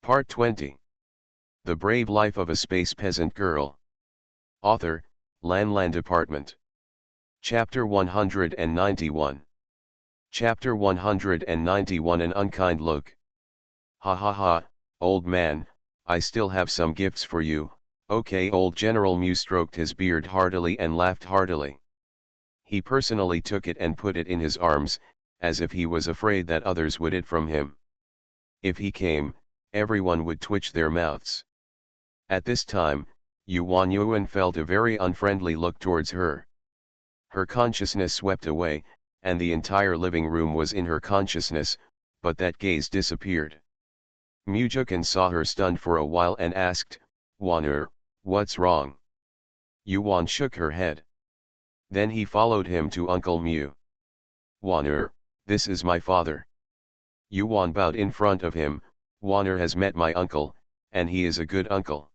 Part 20. The Brave Life of a Space Peasant Girl. Author, Lan Department. Chapter 191. Chapter 191 An Unkind Look. Ha ha ha, old man, I still have some gifts for you. Okay. Old General Mew stroked his beard heartily and laughed heartily. He personally took it and put it in his arms, as if he was afraid that others would it from him. If he came, everyone would twitch their mouths. At this time, Yuan felt a very unfriendly look towards her. Her consciousness swept away, and the entire living room was in her consciousness, but that gaze disappeared. Mujukan saw her stunned for a while and asked, "Waner, what's wrong?" Yuan shook her head. Then he followed him to Uncle Mew. "Waner, this is my father." Yuan bowed in front of him. "Waner has met my uncle, and he is a good uncle."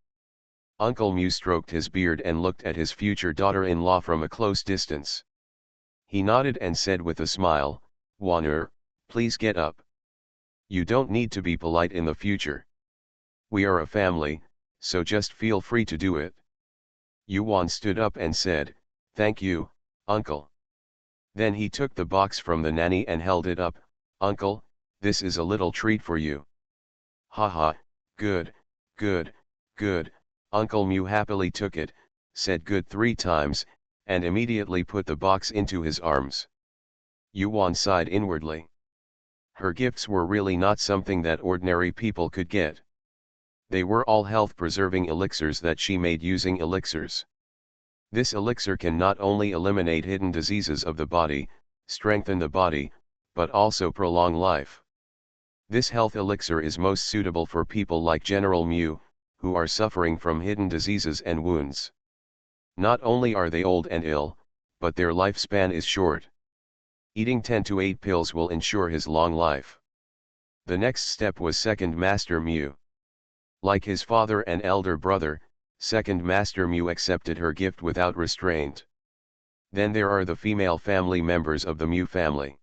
Uncle Mew stroked his beard and looked at his future daughter-in-law from a close distance. He nodded and said with a smile, "Waner, please get up. You don't need to be polite in the future. We are a family, so just feel free to do it." Yuan stood up and said, "Thank you, uncle." Then he took the box from the nanny and held it up. "Uncle, this is a little treat for you." "Haha, good, good, good." Uncle Mew happily took it, said good 3 times, and immediately put the box into his arms. Yuan sighed inwardly. Her gifts were really not something that ordinary people could get. They were all health-preserving elixirs that she made using elixirs. This elixir can not only eliminate hidden diseases of the body, strengthen the body, but also prolong life. This health elixir is most suitable for people like General Mew, who are suffering from hidden diseases and wounds. Not only are they old and ill, but their lifespan is short. Eating 10 to 8 pills will ensure his long life. The next step was Second Master Mew. Like his father and elder brother, Second Master Mew accepted her gift without restraint. Then there are the female family members of the Mew family.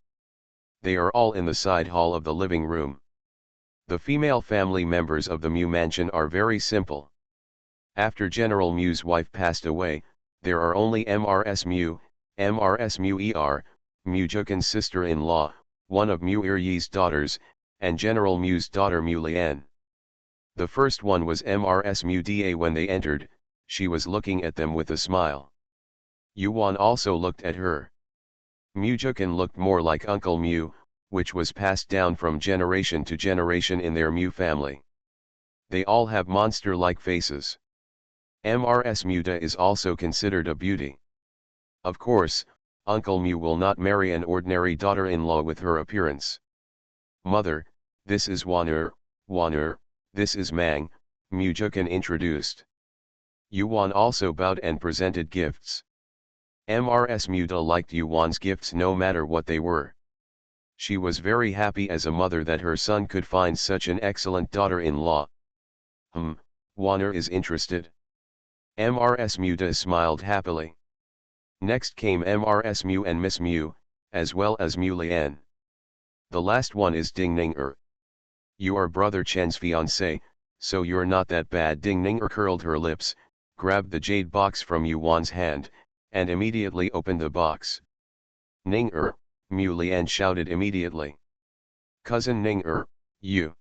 They are all in the side hall of the living room. The female family members of the Mew mansion are very simple. After General Mew's wife passed away, there are only Mrs. Mew, Mrs. Mew Mujukan's sister-in-law, one of Mew Iryi's daughters, and General Mew's daughter Mew Lian. The first one was Mrs. Mew Da. When they entered, she was looking at them with a smile. Yuan also looked at her. Mujukan looked more like Uncle Mew, which was passed down from generation to generation in their Mew family. They all have monster-like faces. Mrs. Mew Da is also considered a beauty. Of course, Uncle Mew will not marry an ordinary daughter-in-law with her appearance. "Mother, this is Waner, this is Mang," Mujukan introduced. Yuan also bowed and presented gifts. Mrs. Mew Da liked Yuan's gifts no matter what they were. She was very happy as a mother that her son could find such an excellent daughter-in-law. Waner is interested." Mrs. Mew Da smiled happily. Next came Mrs. Mew and Miss Mew, as well as Mew Lian. The last one is Ding Ning. "You are Brother Chen's fiancé, so you're not that bad." Ding Ning curled her lips, grabbed the jade box from Yuan's hand, and immediately opened the box. "Ning Mew Lian shouted immediately. "Cousin Ning you."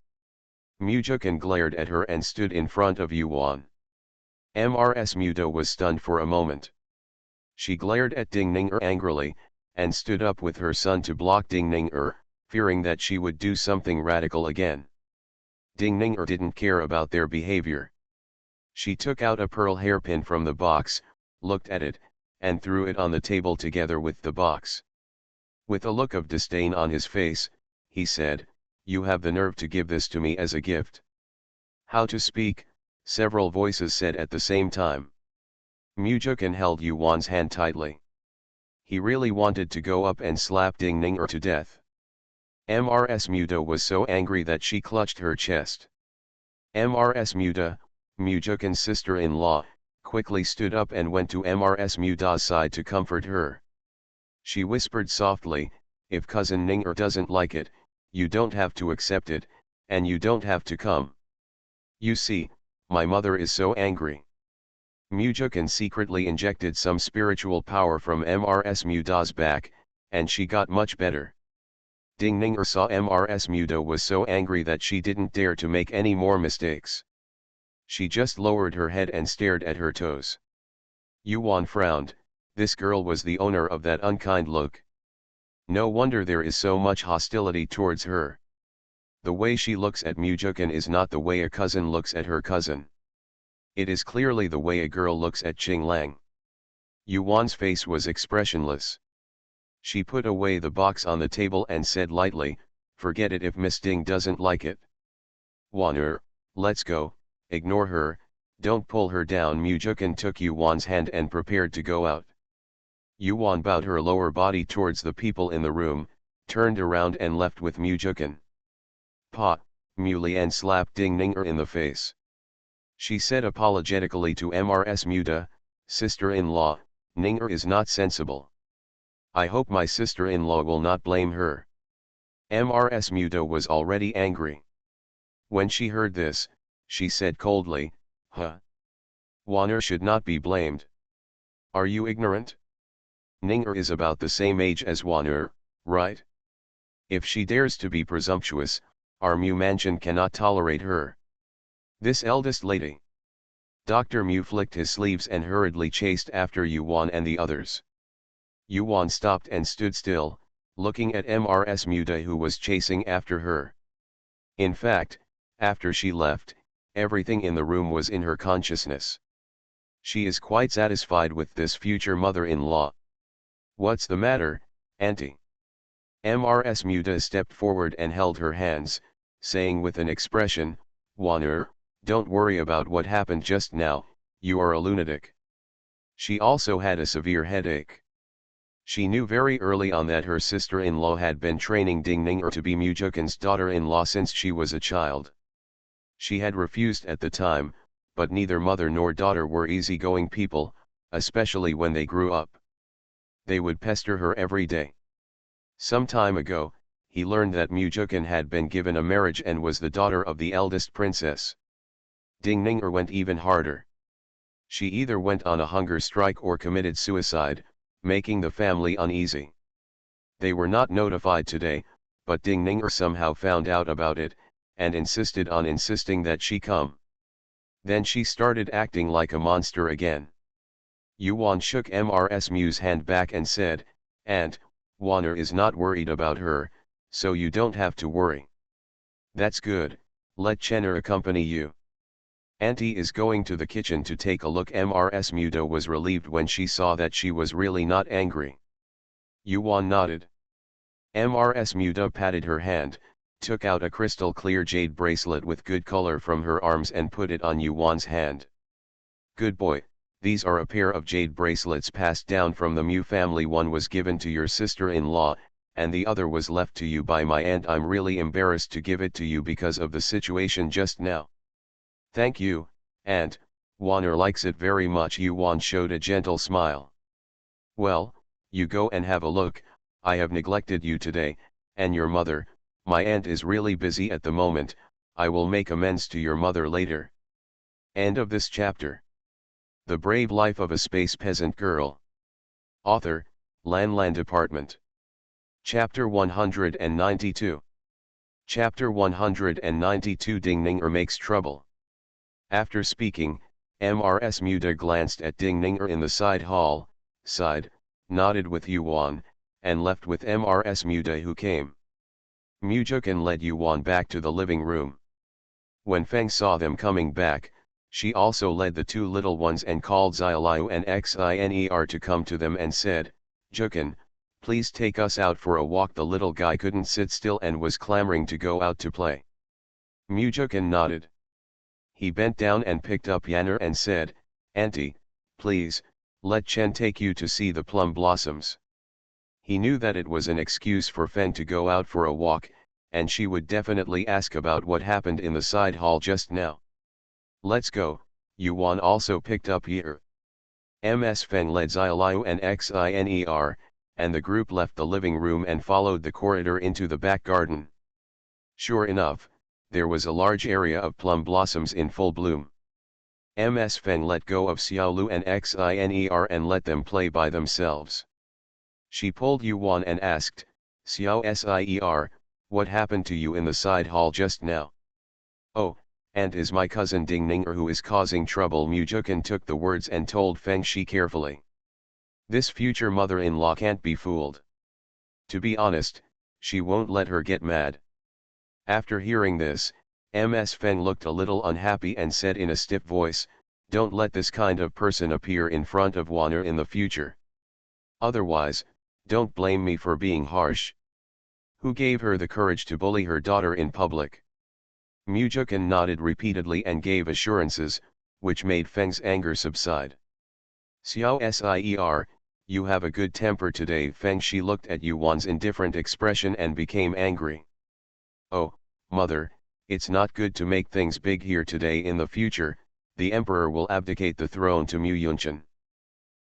Mujukan glared at her and stood in front of Yuan. Mrs. Mew Da was stunned for a moment. She glared at Ding Ning angrily, and stood up with her son to block Ding Ning fearing that she would do something radical again. Ding Ning didn't care about their behavior. She took out a pearl hairpin from the box, looked at it, and threw it on the table together with the box. With a look of disdain on his face, he said, "You have the nerve to give this to me as a gift." "How to speak," several voices said at the same time. Mujukan held Yuan's hand tightly. He really wanted to go up and slap Ding Ning to death. Mrs. Mew Da was so angry that she clutched her chest. Mrs. Mew Da, Mujukan's sister-in-law, quickly stood up and went to Mrs. Mew Da's side to comfort her. She whispered softly, "If Cousin Ning doesn't like it, you don't have to accept it, and you don't have to come." You see, my mother is so angry. Mujukan secretly injected some spiritual power from Mrs. Muda's back, and she got much better. Ding Ninger saw Mrs. Muda was so angry that she didn't dare to make any more mistakes. She just lowered her head and stared at her toes. Yuan frowned. This girl was the owner of that unkind look. No wonder there is so much hostility towards her. The way she looks at Mujukan is not the way a cousin looks at her cousin. It is clearly the way a girl looks at Qing Lang. Yuan's face was expressionless. She put away the box on the table and said lightly, "Forget it if Miss Ding doesn't like it. Waner, let's go, ignore her, don't pull her down." Mujukan took Yuan's hand and prepared to go out. Yuan bowed her lower body towards the people in the room, turned around and left with Mujukan. "Pa," Mulian slapped Ding Ninger in the face. She said apologetically to Mrs. Muda, "Sister-in-law, Ninger is not sensible. I hope my sister-in-law will not blame her." Mrs. Muda was already angry. When she heard this, she said coldly, "Huh? Waner should not be blamed. Are you ignorant? Ninger is about the same age as Waner, right? If she dares to be presumptuous, our Mu mansion cannot tolerate her. This eldest lady." Dr. Mu flicked his sleeves and hurriedly chased after Yuan and the others. Yuan stopped and stood still, looking at Mrs. Muda who was chasing after her. In fact, after she left, everything in the room was in her consciousness. She is quite satisfied with this future mother-in-law. "What's the matter, Auntie?" Mrs. Muda stepped forward and held her hands, saying with an expression, "Waner, don't worry about what happened just now, you are a lunatic." She also had a severe headache. She knew very early on that her sister-in-law had been training Ding Ninger to be Mujukan's daughter-in-law since she was a child. She had refused at the time, but neither mother nor daughter were easygoing people, especially when they grew up. They would pester her every day. Some time ago, he learned that Mujukan had been given a marriage and was the daughter of the eldest princess. Ding Ninger went even harder. She either went on a hunger strike or committed suicide, making the family uneasy. They were not notified today, but Ding Ninger somehow found out about it, and insisted on insisting that she come. Then she started acting like a monster again. Yuan shook Mrs. Mu's hand back and said, "Aunt, Waner is not worried about her, so you don't have to worry." "That's good, let Chenner accompany you." "Auntie is going to the kitchen to take a look." Mrs. Muda was relieved when she saw that she was really not angry. Yuan nodded. Mrs. Muda patted her hand, took out a crystal clear jade bracelet with good color from her arms and put it on Yuan's hand. "Good boy, these are a pair of jade bracelets passed down from the Mu family. One was given to your sister-in-law, and the other was left to you by my aunt. I'm really embarrassed to give it to you because of the situation just now." "Thank you, Aunt, Waner likes it very much." Yuan showed a gentle smile. "Well, you go and have a look. I have neglected you today, and your mother, my aunt is really busy at the moment. I will make amends to your mother later." End of this chapter. The Brave Life of a Space Peasant Girl. Author, Lan Department. Chapter 192. Chapter 192. Ding Ninger makes trouble. After speaking, Mrs. Muda glanced at Ding Ninger in the side hall, sighed, nodded with Yuan, and left with Mrs. Muda who came. Mujukan led Yuan back to the living room. When Feng saw them coming back, she also led the two little ones and called Xiaoliu and Xiner to come to them and said, "Jukan, please take us out for a walk." The little guy couldn't sit still and was clamoring to go out to play. Mujukan nodded. He bent down and picked up Yanner and said, "Auntie, please, let Chen take you to see the plum blossoms." He knew that it was an excuse for Feng to go out for a walk, and she would definitely ask about what happened in the side hall just now. "Let's go." Yuan also picked up Yer. Ms. Feng led Xiaoliu and Xiner, and the group left the living room and followed the corridor into the back garden. Sure enough, there was a large area of plum blossoms in full bloom. Ms. Feng let go of Xiaolu and Xiner and let them play by themselves. She pulled Yuan and asked, Xiao Sier, what happened to you in the side hall just now? Oh, and is my cousin Dingninger who is causing trouble. Mu Jukan took the words and told Feng Shi carefully. This future mother-in-law can't be fooled. To be honest, she won't let her get mad. After hearing this, Ms. Feng looked a little unhappy and said in a stiff voice, don't let this kind of person appear in front of Wanner in the future. Otherwise, don't blame me for being harsh. Who gave her the courage to bully her daughter in public? Mu Jukan nodded repeatedly and gave assurances, which made Feng's anger subside. Xiao Sier, you have a good temper today. Feng Shi looked at Yuan's indifferent expression and became angry. Oh, mother, it's not good to make things big here today. In the future, the emperor will abdicate the throne to Mu Yunchen.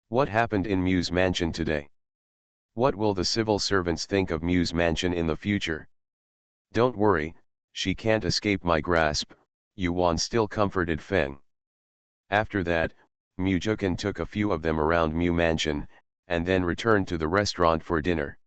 What happened in Mu's mansion today? What will the civil servants think of Mu's mansion in the future? Don't worry, she can't escape my grasp, Yuan still comforted Feng. After that, Mu Jukan took a few of them around Mu mansion, and then returned to the restaurant for dinner.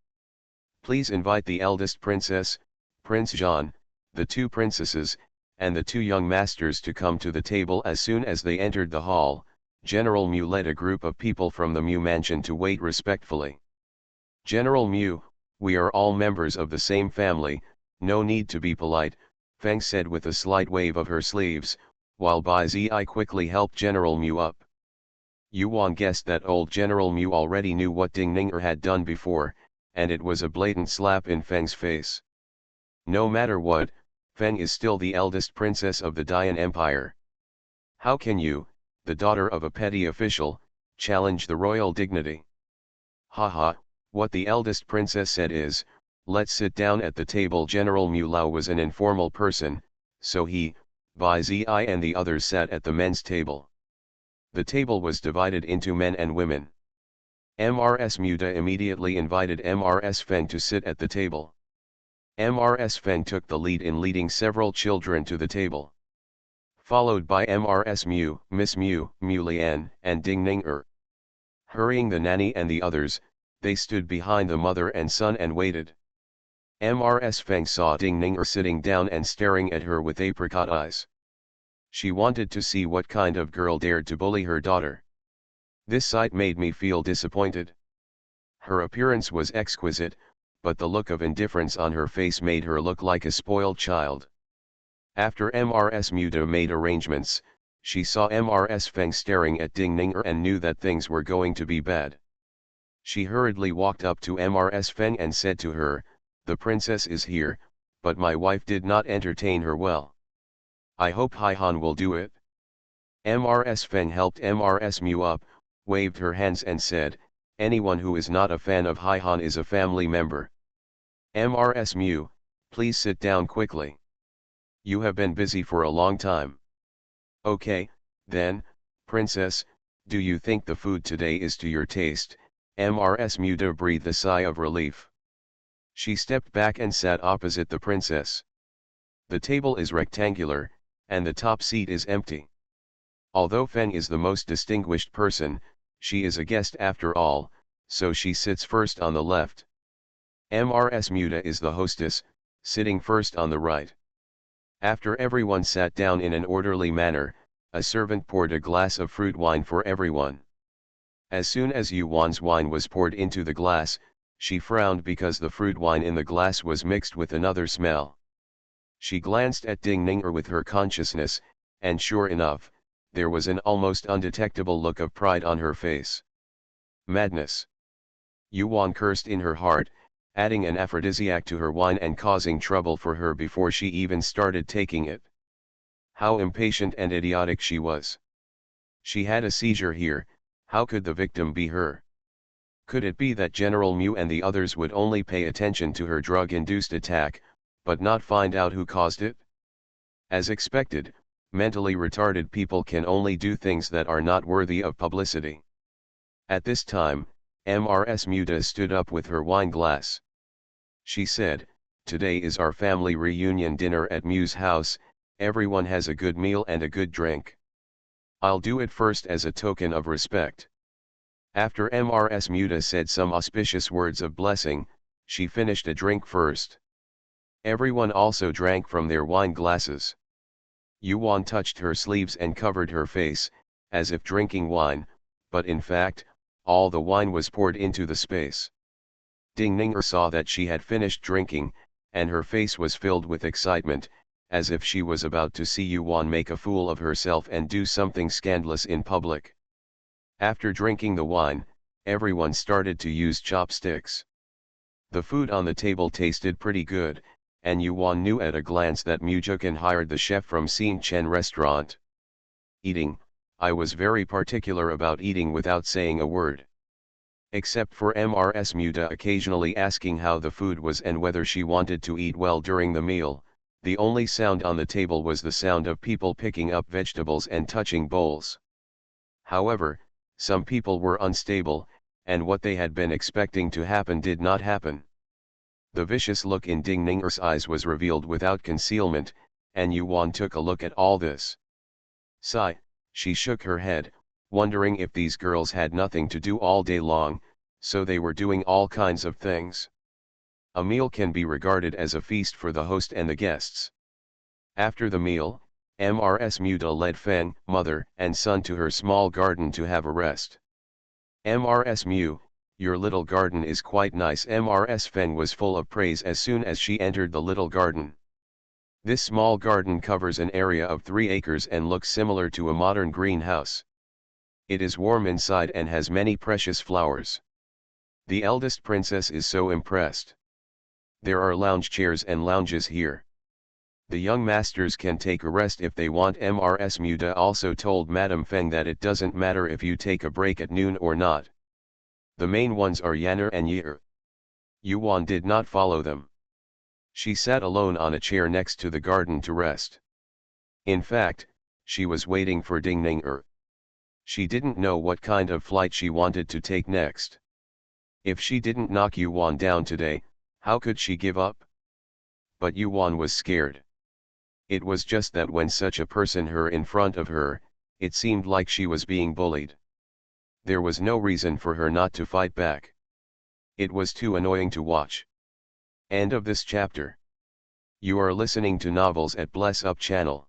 Please invite the eldest princess, Prince Zhan, the two princesses, and the two young masters to come to the table. As soon as they entered the hall, General Mu led a group of people from the Mu mansion to wait respectfully. General Mu, we are all members of the same family, no need to be polite, Feng said with a slight wave of her sleeves, while Bai Zi quickly helped General Mu up. Yuan guessed that old General Mu already knew what Dingninger had done before, and it was a blatant slap in Feng's face. No matter what, Feng is still the eldest princess of the Dian Empire. How can you, the daughter of a petty official, challenge the royal dignity? Haha, what the eldest princess said is, let's sit down at the table. General Mu Lao was an informal person, so he, Bai Zi and the others sat at the men's table. The table was divided into men and women. Mrs. Muda immediately invited Mrs. Feng to sit at the table. Mrs. Feng took the lead in leading several children to the table. Followed by Mrs. Mu, Miss Mu, Mu Lian, and Dingninger. Hurrying the nanny and the others, they stood behind the mother and son and waited. Mrs. Feng saw Dingninger sitting down and staring at her with apricot eyes. She wanted to see what kind of girl dared to bully her daughter. This sight made me feel disappointed. Her appearance was exquisite, but the look of indifference on her face made her look like a spoiled child. After Mrs. Muda made arrangements, she saw Mrs. Feng staring at Dingninger and knew that things were going to be bad. She hurriedly walked up to Mrs. Feng and said to her, the princess is here, but my wife did not entertain her well. I hope Haihan will do it. Mrs. Feng helped Mrs. Mu up, waved her hands and said, anyone who is not a fan of Haihan is a family member. Mrs. Mu, please sit down quickly. You have been busy for a long time. Okay, then, princess, do you think the food today is to your taste? Mrs. Muda breathed a sigh of relief. She stepped back and sat opposite the princess. The table is rectangular, and the top seat is empty. Although Feng is the most distinguished person, she is a guest after all, so she sits first on the left. Mrs. Muda is the hostess, sitting first on the right. After everyone sat down in an orderly manner, a servant poured a glass of fruit wine for everyone. As soon as Yuan's wine was poured into the glass, she frowned because the fruit wine in the glass was mixed with another smell. She glanced at Dingninger with her consciousness, and sure enough, there was an almost undetectable look of pride on her face. Madness. Yuan cursed in her heart, adding an aphrodisiac to her wine and causing trouble for her before she even started taking it. How impatient and idiotic she was. She had a seizure here, how could the victim be her? Could it be that General Mu and the others would only pay attention to her drug-induced attack, but not find out who caused it? As expected, mentally retarded people can only do things that are not worthy of publicity. At this time, Mrs. Muda stood up with her wine glass. She said, Today is our family reunion dinner at Mu's house, everyone has a good meal and a good drink. I'll do it first as a token of respect. After Mrs. Muta said some auspicious words of blessing, she finished a drink first. Everyone also drank from their wine glasses. Yuan touched her sleeves and covered her face, as if drinking wine, but in fact, all the wine was poured into the space. Ding Ninger saw that she had finished drinking, and her face was filled with excitement, as if she was about to see Yuan make a fool of herself and do something scandalous in public. After drinking the wine, everyone started to use chopsticks. The food on the table tasted pretty good, and Yuan knew at a glance that Mujukan hired the chef from Xin Chen restaurant. Eating, I was very particular about eating without saying a word. Except for Mrs. Muta occasionally asking how the food was and whether she wanted to eat well during the meal, the only sound on the table was the sound of people picking up vegetables and touching bowls. However, some people were unstable, and what they had been expecting to happen did not happen. The vicious look in Ding Ninger's eyes was revealed without concealment, and Yuan took a look at all this. Sigh, she shook her head, wondering if these girls had nothing to do all day long, so they were doing all kinds of things. A meal can be regarded as a feast for the host and the guests. After the meal, Mrs. Muta led Feng, mother and son to her small garden to have a rest. Mrs. Mu, your little garden is quite nice. Mrs. Feng was full of praise as soon as she entered the little garden. This small garden covers an area of 3 acres and looks similar to a modern greenhouse. It is warm inside and has many precious flowers. The eldest princess is so impressed. There are lounge chairs and lounges here. The young masters can take a rest if they want. Mrs. Muta also told Madame Feng that it doesn't matter if you take a break at noon or not. The main ones are Yanner and Yer. Yuan did not follow them. She sat alone on a chair next to the garden to rest. In fact, she was waiting for Ding Ninger. She didn't know what kind of flight she wanted to take next. If she didn't knock Yuan down today, how could she give up? But Yuan was scared. It was just that when such a person were in front of her, it seemed like she was being bullied. There was no reason for her not to fight back. It was too annoying to watch. End of this chapter. You are listening to Novels at Bless Up channel.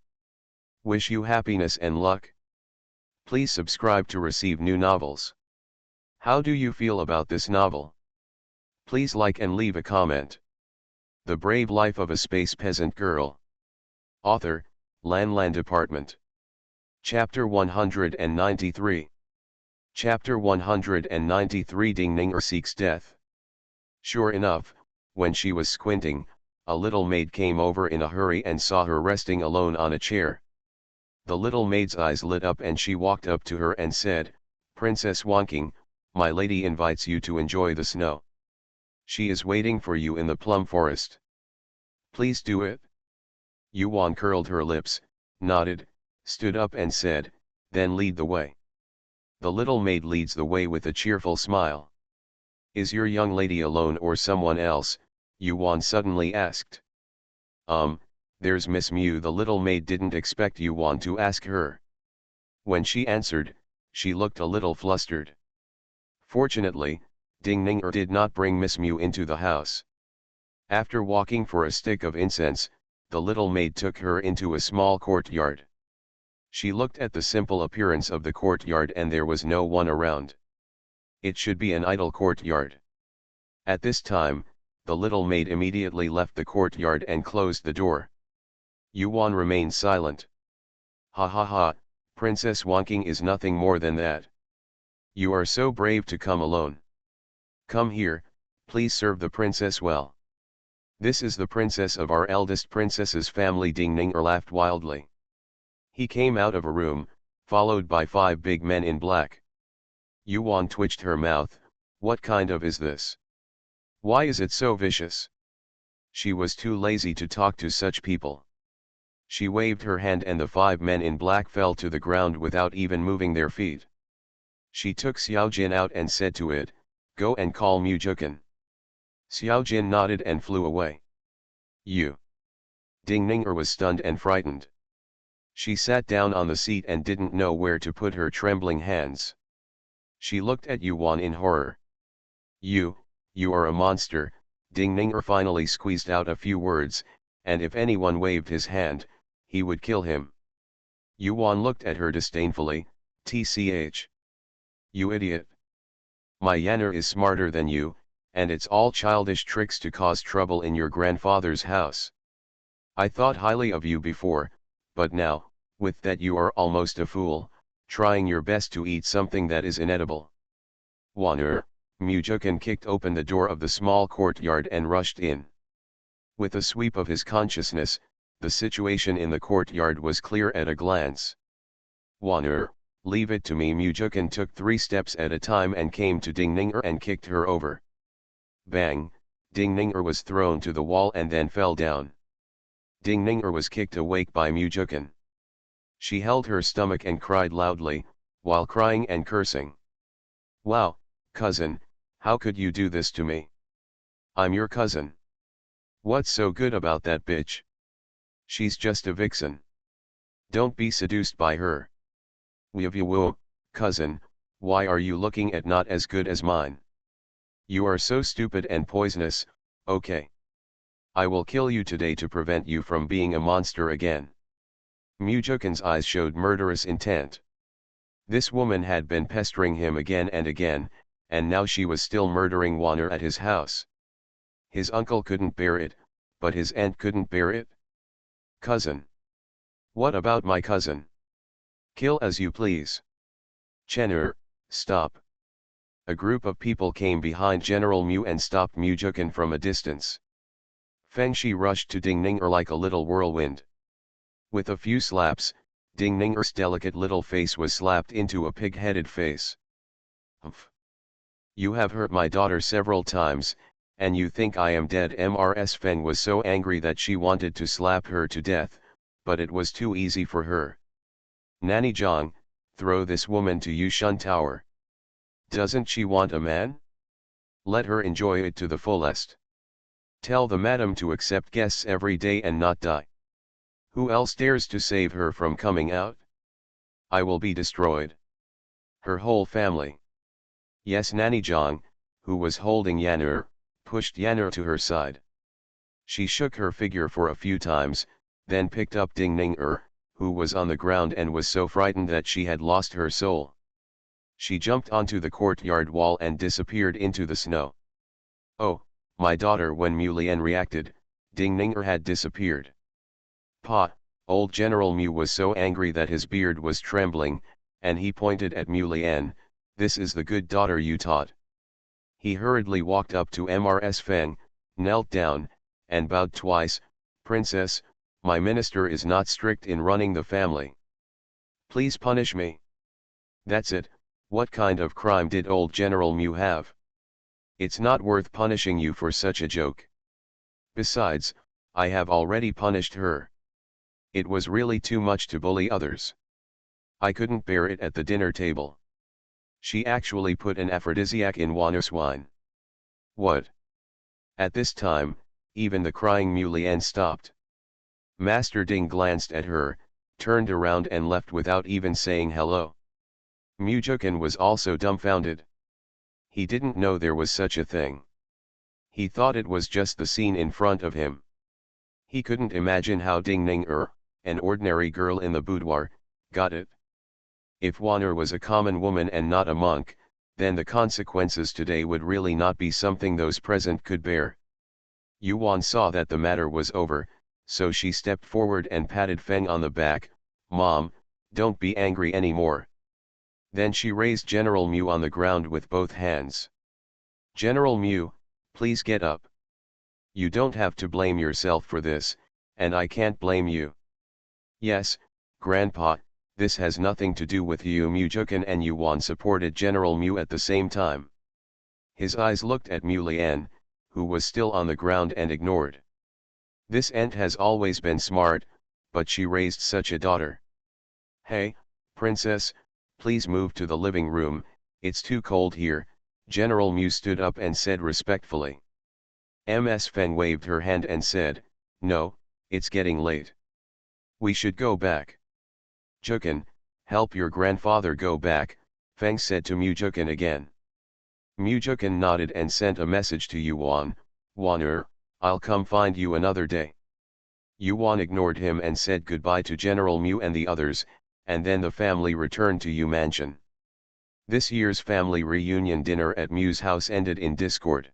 Wish you happiness and luck. Please subscribe to receive new novels. How do you feel about this novel? Please like and leave a comment. The Brave Life of a Space Peasant Girl. Author, Lan Department. Chapter 193. Chapter 193 Ding Ninger Seeks Death. Sure enough, when she was squinting, a little maid came over in a hurry and saw her resting alone on a chair. The little maid's eyes lit up and she walked up to her and said, "Princess Wanking, my lady invites you to enjoy the snow. She is waiting for you in the plum forest. Please do it." Yuan curled her lips, nodded, stood up and said, "Then lead the way." The little maid leads the way with a cheerful smile. "Is your young lady alone or someone else?" Yuan suddenly asked. There's Miss Mu." The little maid didn't expect Yuan to ask her. When she answered, she looked a little flustered. Fortunately, Ding Ninger did not bring Miss Mu into the house. After walking for a stick of incense, the little maid took her into a small courtyard. She looked at the simple appearance of the courtyard and there was no one around. It should be an idle courtyard. At this time, the little maid immediately left the courtyard and closed the door. Yuan remained silent. "Ha ha ha, Princess Wanking is nothing more than that. You are so brave to come alone. Come here, please serve the princess well. This is the princess of our eldest princess's family." Ding Ninger laughed wildly. He came out of a room, followed by 5 big men in black. Yuan twitched her mouth. What kind of is this? Why is it so vicious? She was too lazy to talk to such people. She waved her hand and the 5 men in black fell to the ground without even moving their feet. She took Xiao Jin out and said to it, "Go and call Mujukan." Xiao Jin nodded and flew away. You. Ding Ninger was stunned and frightened. She sat down on the seat and didn't know where to put her trembling hands. She looked at Yuan in horror. You are a monster, Ding Ninger finally squeezed out a few words, and if anyone waved his hand, he would kill him. Yuan looked at her disdainfully, tch. You idiot. My Yanner is smarter than you, and it's all childish tricks to cause trouble in your grandfather's house. I thought highly of you before, but now, with that you are almost a fool, trying your best to eat something that is inedible. Wanner, Mujukan kicked open the door of the small courtyard and rushed in. With a sweep of his consciousness, the situation in the courtyard was clear at a glance. Wanner, leave it to me. Mujukan took 3 steps at a time and came to Ding Ninger and kicked her over. Bang, Ding Ninger was thrown to the wall and then fell down. Ding Ninger was kicked awake by Mujukan. She held her stomach and cried loudly, while crying and cursing. Wow, cousin, how could you do this to me? I'm your cousin. What's so good about that bitch? She's just a vixen. Don't be seduced by her. Whoa, cousin, why are you looking at not as good as mine? You are so stupid and poisonous, okay. I will kill you today to prevent you from being a monster again. Mujukan's eyes showed murderous intent. This woman had been pestering him again and again, and now she was still murdering Wanner at his house. His uncle couldn't bear it, but his aunt couldn't bear it. Cousin. What about my cousin? Kill as you please. Chenner, stop. A group of people came behind General Mu and stopped Mujukan from a distance. Feng Shi rushed to Ding Ninger like a little whirlwind. With a few slaps, Ding Ninger's delicate little face was slapped into a pig-headed face. Humph. You have hurt my daughter several times, and you think I am dead. Mrs. Feng was so angry that she wanted to slap her to death, but it was too easy for her. Nanny Zhang, throw this woman to Yushan Tower. Doesn't she want a man? Let her enjoy it to the fullest. Tell the madam to accept guests every day and not die. Who else dares to save her from coming out? I will be destroyed. Her whole family. Yes, Nanny Zhang, who was holding Yanner, pushed Yanner to her side. She shook her figure for a few times, then picked up Ding Ninger, who was on the ground and was so frightened that she had lost her soul. She jumped onto the courtyard wall and disappeared into the snow. Oh, my daughter! When Mu Lian reacted, Ding Ninger had disappeared. Pa, old General Mu was so angry that his beard was trembling, and he pointed at Mu Lian. This is the good daughter you taught. He hurriedly walked up to Mrs. Feng, knelt down, and bowed twice. Princess, my minister is not strict in running the family. Please punish me. That's it. What kind of crime did old General Mu have? It's not worth punishing you for such a joke. Besides, I have already punished her. It was really too much to bully others. I couldn't bear it at the dinner table. She actually put an aphrodisiac in Wanner's wine. What? At this time, even the crying Mu Lian stopped. Master Ding glanced at her, turned around and left without even saying hello. Mujukan was also dumbfounded. He didn't know there was such a thing. He thought it was just the scene in front of him. He couldn't imagine how Ding Ninger, an ordinary girl in the boudoir, got it. If Wanner was a common woman and not a monk, then the consequences today would really not be something those present could bear. Yuan saw that the matter was over, so she stepped forward and patted Feng on the back. Mom, don't be angry anymore. Then she raised General Mu on the ground with both hands. General Mu, please get up. You don't have to blame yourself for this, and I can't blame you. Yes, Grandpa, this has nothing to do with you. Mujukan and Yuan supported General Mu at the same time. His eyes looked at Mu Lian, who was still on the ground and ignored. This aunt has always been smart, but she raised such a daughter. Hey, princess, please move to the living room, it's too cold here. General Mu stood up and said respectfully. Ms. Feng waved her hand and said, No, it's getting late. We should go back. Jukan, help your grandfather go back, Feng said to Mujukan again. Mujukan nodded and sent a message to Yuan, Waner, I'll come find you another day. Yuan ignored him and said goodbye to General Mu and the others, and then the family returned to Yu Mansion. This year's family reunion dinner at Mu's house ended in discord.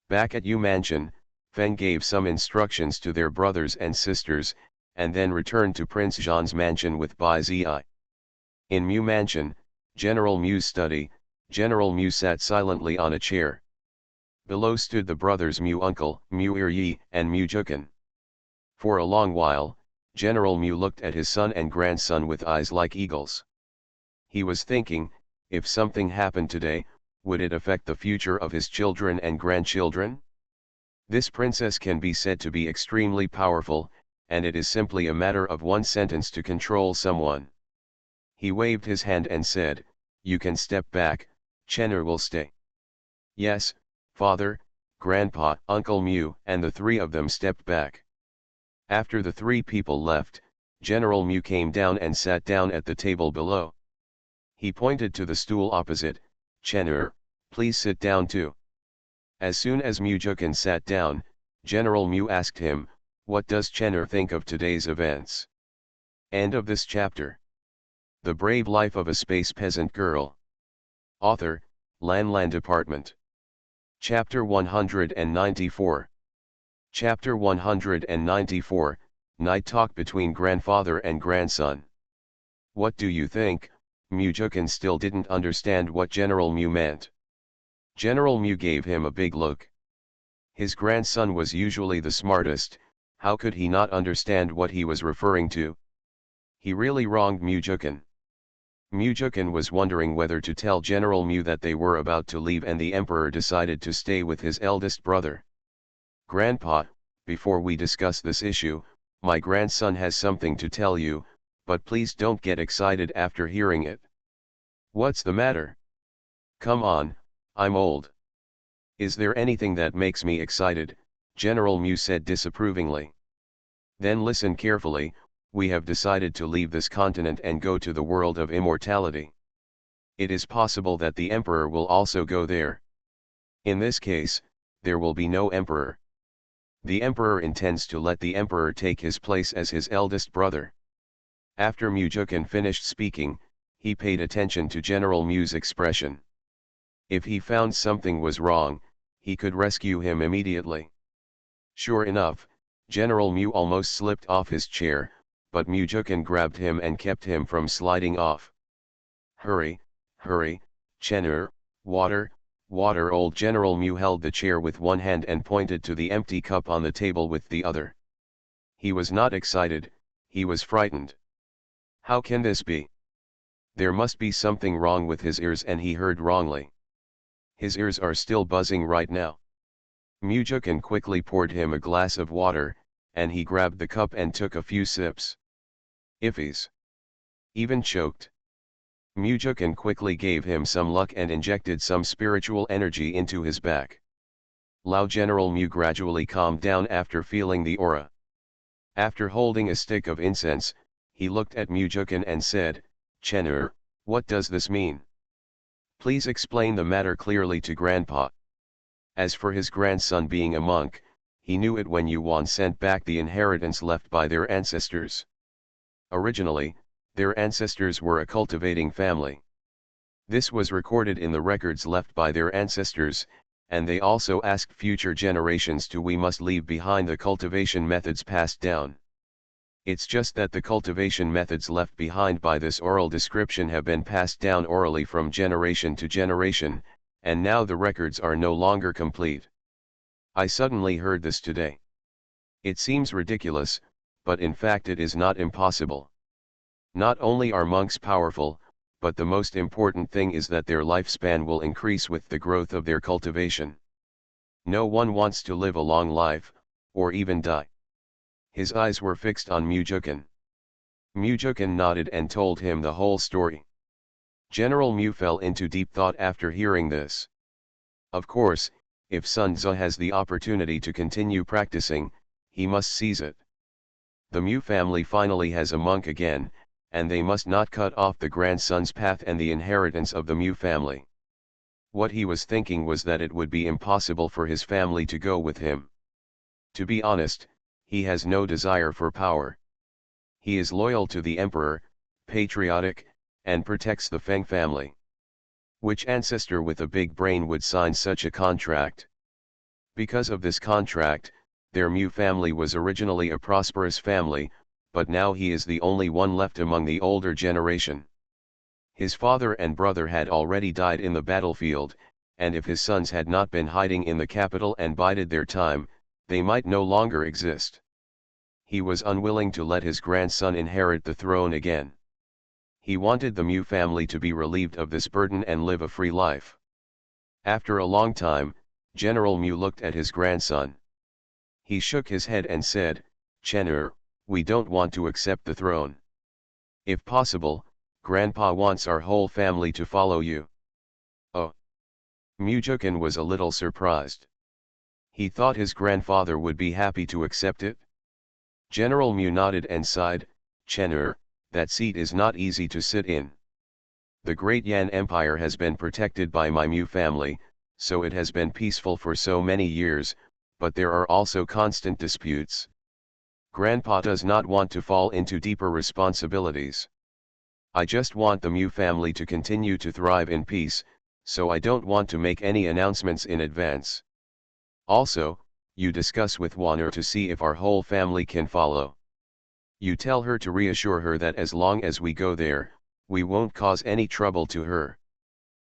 Back at Yu Mansion, Feng gave some instructions to their brothers and sisters, and then returned to Prince Zhan's mansion with Bai Zi. In Mu Mansion, General Mu's study, General Mu sat silently on a chair. Below stood the brothers Mu Uncle, Mu Iryi, and Mu Jukan. For a long while, General Mu looked at his son and grandson with eyes like eagles. He was thinking, if something happened today, would it affect the future of his children and grandchildren? This princess can be said to be extremely powerful, and it is simply a matter of one sentence to control someone. He waved his hand and said, you can step back, Chenur will stay. Yes, father, grandpa, Uncle Mu, and the three of them stepped back. After the three people left, General Mu came down and sat down at the table below. He pointed to the stool opposite, Chenur, please sit down too. As soon as Mu Jukan sat down, General Mu asked him, what does Chenur think of today's events? End of this chapter. The Brave Life of a Space Peasant Girl. Author, Lan Department. Chapter 194. Chapter 194, Night Talk Between Grandfather and Grandson. What do you think? Mu Jukan still didn't understand what General Mu meant. General Mu gave him a big look. His grandson was usually the smartest, how could he not understand what he was referring to? He really wronged Mu Jukan. Mu Jukan was wondering whether to tell General Mu that they were about to leave and the emperor decided to stay with his eldest brother. Grandpa, before we discuss this issue, my grandson has something to tell you, but please don't get excited after hearing it. What's the matter? Come on, I'm old. Is there anything that makes me excited? General Mu said disapprovingly. Then listen carefully, we have decided to leave this continent and go to the world of immortality. It is possible that the emperor will also go there. In this case, there will be no emperor. The emperor intends to let the emperor take his place as his eldest brother. After Mu Jukan finished speaking, he paid attention to General Mu's expression. If he found something was wrong, he could rescue him immediately. Sure enough, General Mu almost slipped off his chair, but Mu Jukan grabbed him and kept him from sliding off. Hurry, hurry, Chenur, water, water. Old General Mu held the chair with one hand and pointed to the empty cup on the table with the other. He was not excited, he was frightened. How can this be? There must be something wrong with his ears and he heard wrongly. His ears are still buzzing right now. Mu Jukan quickly poured him a glass of water, and he grabbed the cup and took a few sips. Iffies. Even choked. Mu Jukan quickly gave him some luck and injected some spiritual energy into his back. Lao General Mu gradually calmed down after feeling the aura. After holding a stick of incense, he looked at Mu Jukan and said, Chenur, what does this mean? Please explain the matter clearly to Grandpa. As for his grandson being a monk, he knew it when Yuan sent back the inheritance left by their ancestors. Originally, their ancestors were a cultivating family. This was recorded in the records left by their ancestors, and they also asked future generations to we must leave behind the cultivation methods passed down. It's just that the cultivation methods left behind by this oral description have been passed down orally from generation to generation, and now the records are no longer complete. I suddenly heard this today. It seems ridiculous, but in fact it is not impossible. Not only are monks powerful, but the most important thing is that their lifespan will increase with the growth of their cultivation. No one wants to live a long life, or even die. His eyes were fixed on Mu Jukan. Mu Jukan nodded and told him the whole story. General Mu fell into deep thought after hearing this. Of course, if Sun Tzu has the opportunity to continue practicing, he must seize it. The Mu family finally has a monk again, and they must not cut off the grandson's path and the inheritance of the Mu family. What he was thinking was that it would be impossible for his family to go with him. To be honest, he has no desire for power. He is loyal to the emperor, patriotic, and protects the Feng family. Which ancestor with a big brain would sign such a contract? Because of this contract, their Mu family was originally a prosperous family, but now he is the only one left among the older generation. His father and brother had already died in the battlefield, and if his sons had not been hiding in the capital and bided their time, they might no longer exist. He was unwilling to let his grandson inherit the throne again. He wanted the Mu family to be relieved of this burden and live a free life. After a long time, General Mu looked at his grandson. He shook his head and said, "Chenur, we don't want to accept the throne. If possible, Grandpa wants our whole family to follow you." Oh! Mujukin was a little surprised. He thought his grandfather would be happy to accept it. General Mu nodded and sighed, "Chenur, that seat is not easy to sit in. The great Yan Empire has been protected by my Mu family, so it has been peaceful for so many years, but there are also constant disputes. Grandpa does not want to fall into deeper responsibilities. I just want the Mu family to continue to thrive in peace, so I don't want to make any announcements in advance. Also, you discuss with Wanner to see if our whole family can follow. You tell her to reassure her that as long as we go there, we won't cause any trouble to her.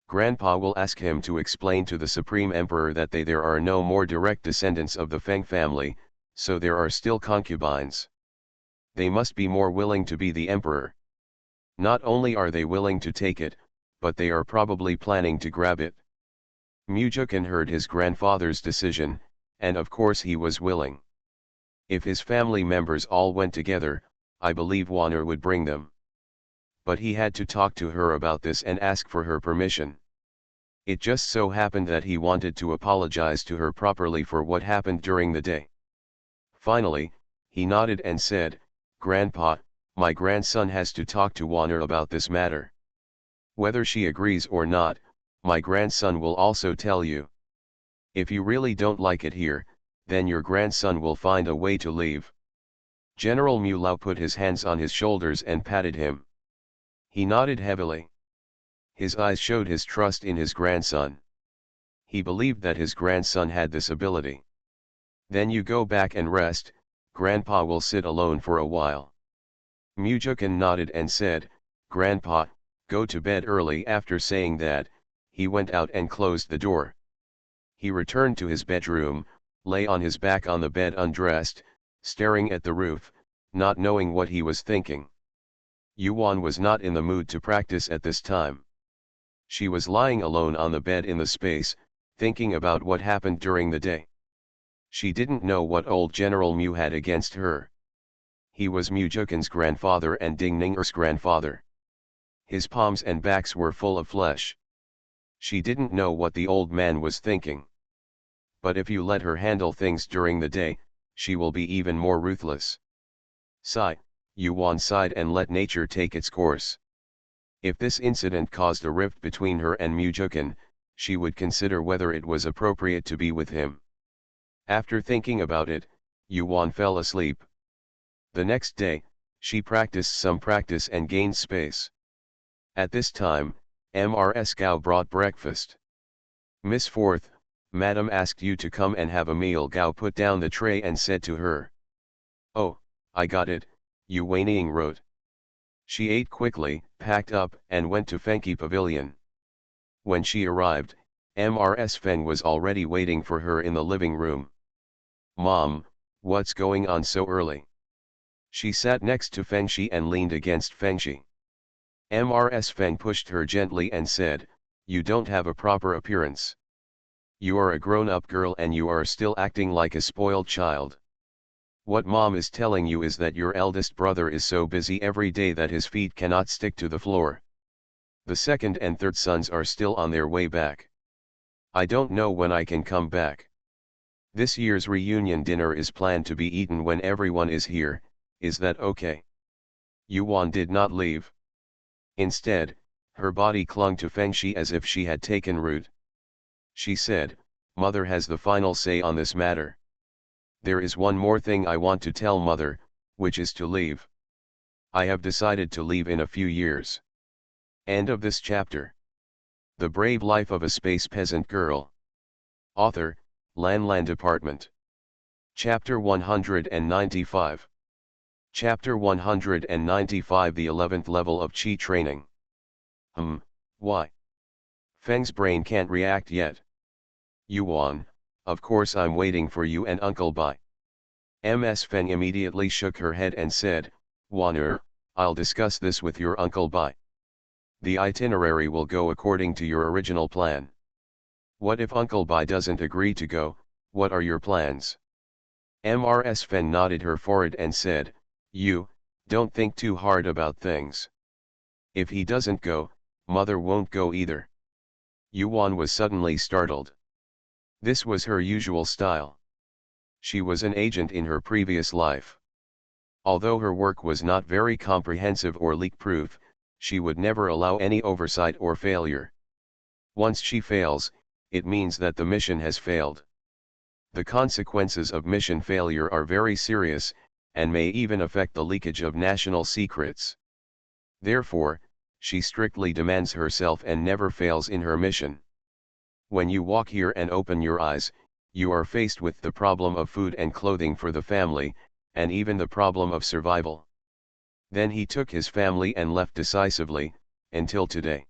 Grandpa will ask him to explain to the Supreme Emperor that there are no more direct descendants of the Feng family, so there are still concubines. They must be more willing to be the emperor. Not only are they willing to take it, but they are probably planning to grab it." Mujukin heard his grandfather's decision, and of course he was willing. If his family members all went together, I believe Wanner would bring them. But he had to talk to her about this and ask for her permission. It just so happened that he wanted to apologize to her properly for what happened during the day. Finally, he nodded and said, "Grandpa, my grandson has to talk to Wanner about this matter. Whether she agrees or not, my grandson will also tell you. If you really don't like it here, then your grandson will find a way to leave." General Mu Lao put his hands on his shoulders and patted him. He nodded heavily. His eyes showed his trust in his grandson. He believed that his grandson had this ability. "Then you go back and rest, Grandpa will sit alone for a while." Mujukin nodded and said, "Grandpa, go to bed early." After saying that, he went out and closed the door. He returned to his bedroom, lay on his back on the bed undressed, staring at the roof, not knowing what he was thinking. Yuan was not in the mood to practice at this time. She was lying alone on the bed in the space, thinking about what happened during the day. She didn't know what old General Mu had against her. He was Mujukin's grandfather and Ding Ning'er's grandfather. His palms and backs were full of flesh. She didn't know what the old man was thinking. But if you let her handle things during the day, she will be even more ruthless. Sigh, Yuan sighed and let nature take its course. If this incident caused a rift between her and Mujukin, she would consider whether it was appropriate to be with him. After thinking about it, Yuan fell asleep. The next day, she practiced some practice and gained space. At this time, Mrs. Gao brought breakfast. "Miss Fourth, Madam asked you to come and have a meal." Gao put down the tray and said to her. "Oh, I got it," Yu Weining wrote. She ate quickly, packed up, and went to Fengqi Pavilion. When she arrived, Mrs. Feng was already waiting for her in the living room. "Mom, what's going on so early?" She sat next to Fengxi and leaned against Fengxi. Mrs. Feng pushed her gently and said, "You don't have a proper appearance. You are a grown-up girl and you are still acting like a spoiled child. What Mom is telling you is that your eldest brother is so busy every day that his feet cannot stick to the floor. The second and third sons are still on their way back. I don't know when I can come back. This year's reunion dinner is planned to be eaten when everyone is here, is that okay? Yuan did not leave. Instead, her body clung to Fengxi as if she had taken root. She said, "Mother has the final say on this matter. There is one more thing I want to tell Mother, which is to leave. I have decided to leave in a few years." End of this chapter. The Brave Life of a Space Peasant Girl. Author, Lan Department. Chapter 195. Chapter 195, The 11th Level of Qi Training. Why? Feng's brain can't react yet. Yuan, of course I'm waiting for you and Uncle Bai. Ms. Feng immediately shook her head and said, "Wan, I'll discuss this with your Uncle Bai. The itinerary will go according to your original plan. What if Uncle Bai doesn't agree to go? What are your plans?" Ms. Feng nodded her forehead and said, "You, don't think too hard about things. If he doesn't go, Mother won't go either." Yuan was suddenly startled. This was her usual style. She was an agent in her previous life. Although her work was not very comprehensive or leak-proof, she would never allow any oversight or failure. Once she fails, it means that the mission has failed. The consequences of mission failure are very serious, and may even affect the leakage of national secrets. Therefore, she strictly demands herself and never fails in her mission. When you walk here and open your eyes, you are faced with the problem of food and clothing for the family, and even the problem of survival. Then he took his family and left decisively, until today.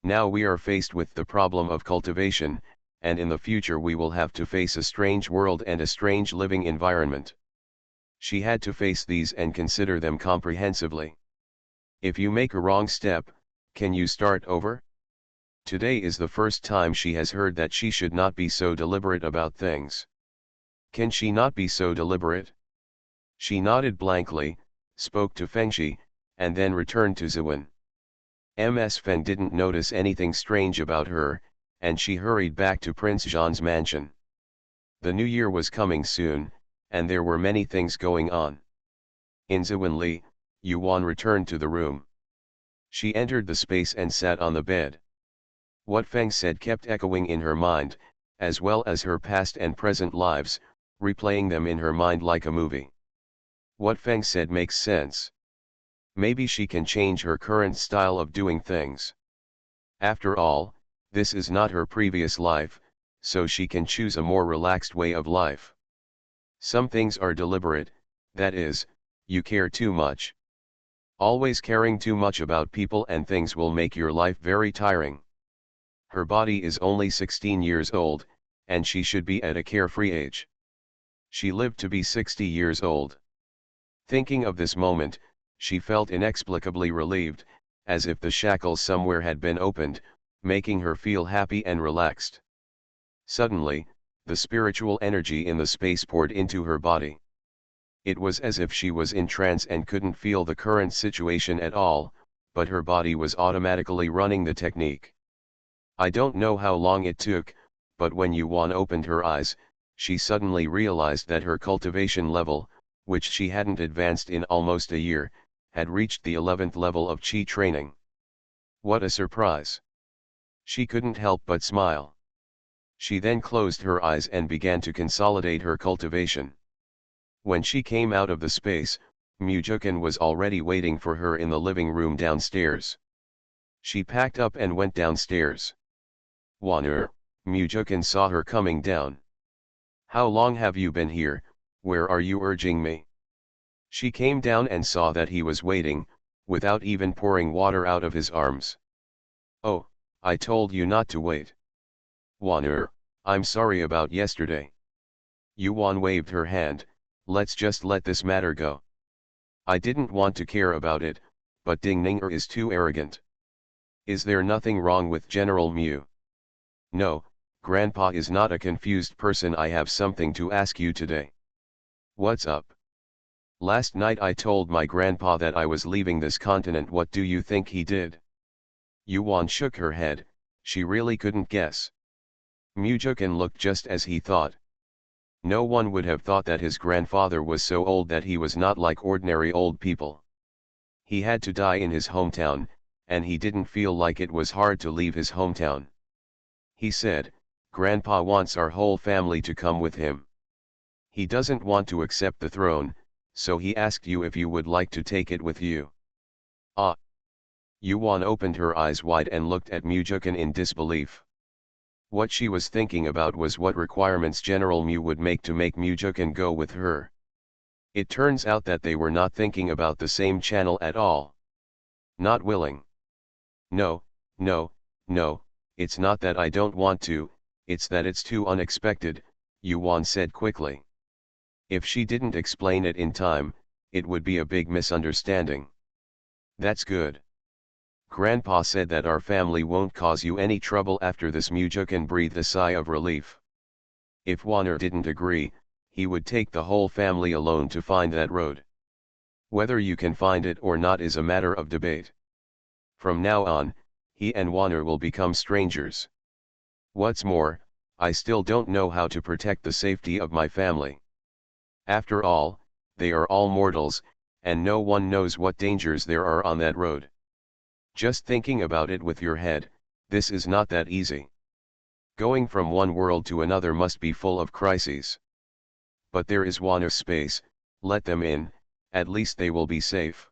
Now we are faced with the problem of cultivation, and in the future we will have to face a strange world and a strange living environment. She had to face these and consider them comprehensively. If you make a wrong step, can you start over? Today is the first time she has heard that she should not be so deliberate about things. Can she not be so deliberate? She nodded blankly, spoke to Fengxi, and then returned to Ziwen. Ms. Feng didn't notice anything strange about her, and she hurried back to Prince Zhan's mansion. The new year was coming soon, and there were many things going on. In Ziwen Li, Yuan returned to the room. She entered the space and sat on the bed. What Feng said kept echoing in her mind, as well as her past and present lives, replaying them in her mind like a movie. What Feng said makes sense. Maybe she can change her current style of doing things. After all, this is not her previous life, so she can choose a more relaxed way of life. Some things are deliberate, that is, you care too much. Always caring too much about people and things will make your life very tiring. Her body is only 16 years old, and she should be at a carefree age. She lived to be 60 years old. Thinking of this moment, she felt inexplicably relieved, as if the shackles somewhere had been opened, making her feel happy and relaxed. Suddenly, the spiritual energy in the space poured into her body. It was as if she was in trance and couldn't feel the current situation at all, but her body was automatically running the technique. I don't know how long it took, but when Yuan opened her eyes, she suddenly realized that her cultivation level, which she hadn't advanced in almost a year, had reached the 11th level of Qi training. What a surprise! She couldn't help but smile. She then closed her eyes and began to consolidate her cultivation. When she came out of the space, Mujukan was already waiting for her in the living room downstairs. She packed up and went downstairs. "Wan'er," Mujukan saw her coming down. "How long have you been here? Where are you urging me?" She came down and saw that he was waiting, without even pouring water out of his arms. "Oh, I told you not to wait." "Wan'er, I'm sorry about yesterday." Yuan waved her hand, "Let's just let this matter go. I didn't want to care about it, but Ding Ninger is too arrogant." "Is there nothing wrong with General Mu?" "No, Grandpa is not a confused person. I have something to ask you today." "What's up?" "Last night I told my grandpa that I was leaving this continent. What do you think he did?" Yuan shook her head, she really couldn't guess. Mujukan looked just as he thought. No one would have thought that his grandfather was so old that he was not like ordinary old people. He had to die in his hometown, and he didn't feel like it was hard to leave his hometown. He said, "Grandpa wants our whole family to come with him. He doesn't want to accept the throne, so he asked you if you would like to take it with you." Ah! Yuan opened her eyes wide and looked at Mujukan in disbelief. What she was thinking about was what requirements General Mu would make to make Mujukan go with her. It turns out that they were not thinking about the same channel at all. Not willing. No, no, no, it's not that I don't want to, it's that it's too unexpected, Yuan said quickly. If she didn't explain it in time, it would be a big misunderstanding. That's good. Grandpa said that our family won't cause you any trouble after this. Mujukan breathed a sigh of relief. If Wanner didn't agree, he would take the whole family alone to find that road. Whether you can find it or not is a matter of debate. From now on, he and Wanner will become strangers. What's more, I still don't know how to protect the safety of my family. After all, they are all mortals, and no one knows what dangers there are on that road. Just thinking about it with your head, this is not that easy. Going from one world to another must be full of crises. But there is Wanner space, let them in, at least they will be safe.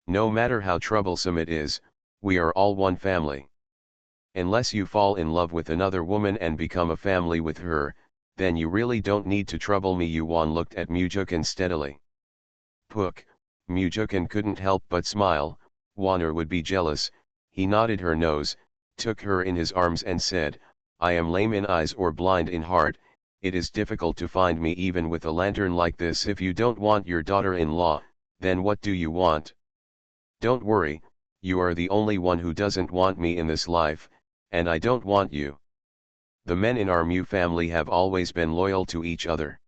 No matter how troublesome it is, we are all one family. Unless you fall in love with another woman and become a family with her, then you really don't need to trouble me. Yuan looked at Mujukan steadily. Puk, Mujukan couldn't help but smile. Wanner would be jealous. He nodded her nose, took her in his arms and said, "I am lame in eyes or blind in heart, it is difficult to find me even with a lantern like this. If you don't want your daughter-in-law, then what do you want? Don't worry, you are the only one who doesn't want me in this life, and I don't want you. The men in our Mu family have always been loyal to each other.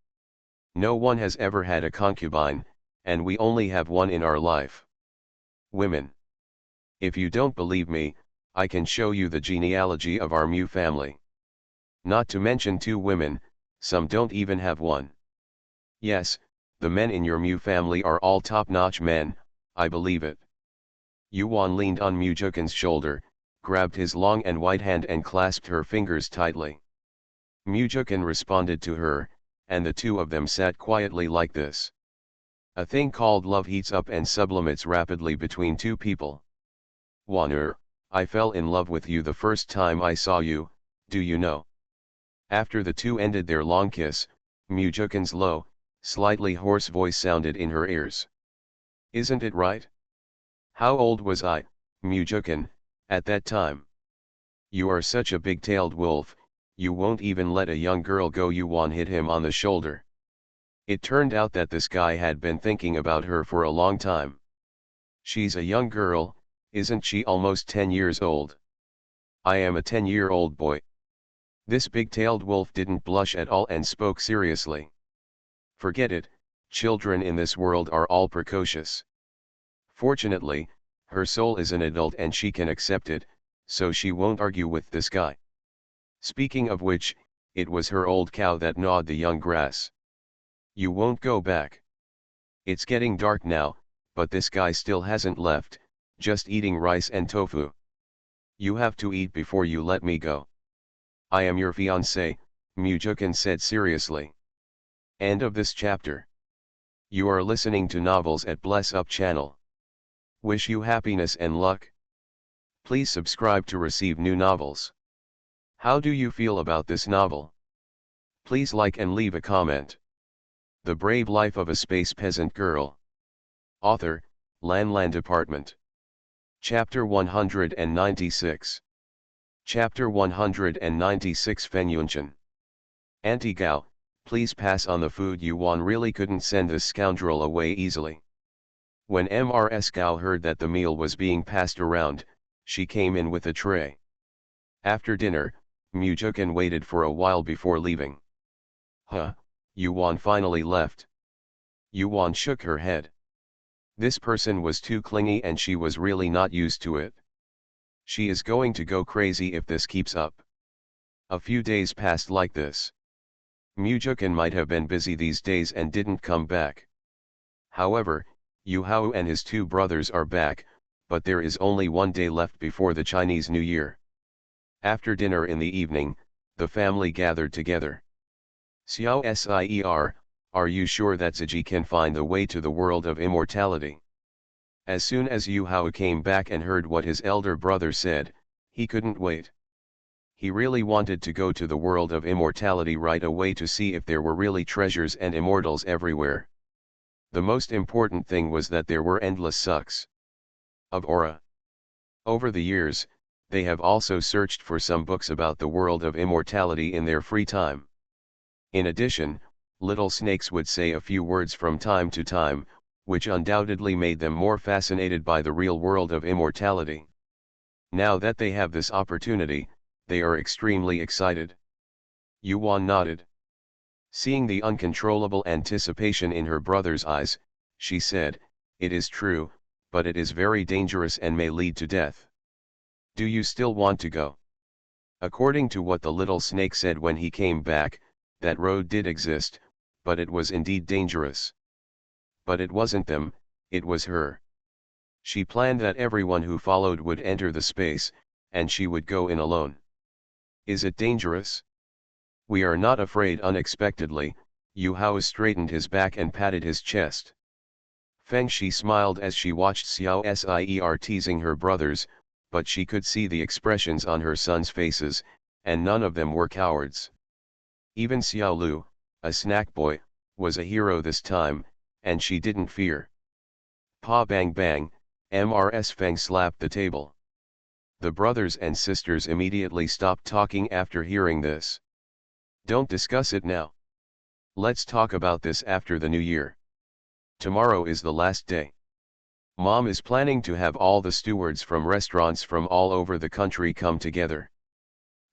No one has ever had a concubine, and we only have one in our life. Women. If you don't believe me, I can show you the genealogy of our Mu family. Not to mention 2 women, some don't even have one. Yes, the men in your Mu family are all top-notch men, I believe it." Yuan leaned on Mujukan's shoulder, grabbed his long and white hand and clasped her fingers tightly. Mujukan responded to her, and the two of them sat quietly like this. A thing called love heats up and sublimates rapidly between two people. "Wanner, I fell in love with you the first time I saw you, do you know?" After the two ended their long kiss, Mujukan's low, slightly hoarse voice sounded in her ears. "Isn't it right? How old was I, Mujukan, at that time? You are such a big-tailed wolf, you won't even let a young girl go." Yuan hit him on the shoulder. It turned out that this guy had been thinking about her for a long time. "She's a young girl, isn't she? Almost 10 years old. I am a 10-year-old boy." This big-tailed wolf didn't blush at all and spoke seriously. "Forget it, children in this world are all precocious. Fortunately, her soul is an adult and she can accept it, so she won't argue with this guy. Speaking of which, it was her old cow that gnawed the young grass. You won't go back. It's getting dark now, but this guy still hasn't left, just eating rice and tofu. You have to eat before you let me go. I am your fiancé," Mujukan said seriously. End of this chapter. You are listening to Novels at Bless Up channel. Wish you happiness and luck. Please subscribe to receive new novels. How do you feel about this novel? Please like and leave a comment. The Brave Life of a Space Peasant Girl. Author, Lan Department. Chapter 196. Chapter 196. Fenyunchen. "Auntie Gao, please pass on the food." Yuan really couldn't send this scoundrel away easily. When Mrs. Gao heard that the meal was being passed around, she came in with a tray. After dinner, Mujukan waited for a while before leaving. "Huh, Yuan finally left." Yuan shook her head. This person was too clingy and she was really not used to it. She is going to go crazy if this keeps up. A few days passed like this. Mujukan might have been busy these days and didn't come back. However, Yu Hao and his two brothers are back, but there is only one day left before the Chinese New Year. After dinner in the evening, the family gathered together. Xiao Sier, are you sure that Ziji can find the way to the world of immortality? As soon as Yu Hao came back and heard what his elder brother said, he couldn't wait. He really wanted to go to the world of immortality right away to see if there were really treasures and immortals everywhere. The most important thing was that there were endless sucks of aura. Over the years, they have also searched for some books about the world of immortality in their free time. In addition, little snakes would say a few words from time to time, which undoubtedly made them more fascinated by the real world of immortality. Now that they have this opportunity, they are extremely excited. Yuan nodded. Seeing the uncontrollable anticipation in her brother's eyes, she said, "It is true, but it is very dangerous and may lead to death. Do you still want to go?" According to what the little snake said when he came back, that road did exist, but it was indeed dangerous. But it wasn't them, it was her. She planned that everyone who followed would enter the space, and she would go in alone. Is it dangerous? We are not afraid. Unexpectedly, Yu Hao straightened his back and patted his chest. Feng Shi smiled as she watched Xiao Sier teasing her brothers, but she could see the expressions on her sons' faces, and none of them were cowards. Even Xiao Lu, a snack boy, was a hero this time, and she didn't fear. Pa bang bang, Mrs. Feng slapped the table. The brothers and sisters immediately stopped talking after hearing this. Don't discuss it now. Let's talk about this after the New Year. Tomorrow is the last day. Mom is planning to have all the stewards from restaurants from all over the country come together.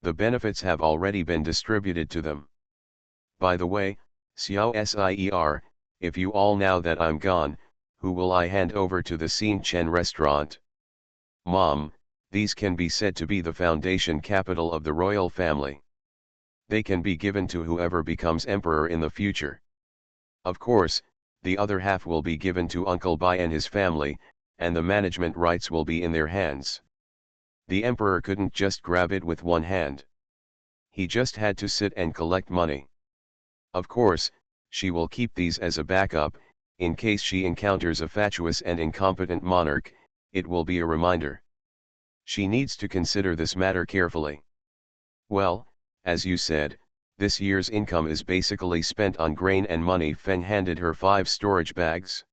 The benefits have already been distributed to them. By the way, Xiao Sier, if you all now that I'm gone, who will I hand over to the Xin Chen restaurant? Mom, these can be said to be the foundation capital of the royal family. They can be given to whoever becomes emperor in the future. Of course, the other half will be given to Uncle Bai and his family, and the management rights will be in their hands. The emperor couldn't just grab it with one hand. He just had to sit and collect money. Of course, she will keep these as a backup, in case she encounters a fatuous and incompetent monarch, it will be a reminder. She needs to consider this matter carefully. Well, as you said, this year's income is basically spent on grain and money. Feng handed her 5 storage bags.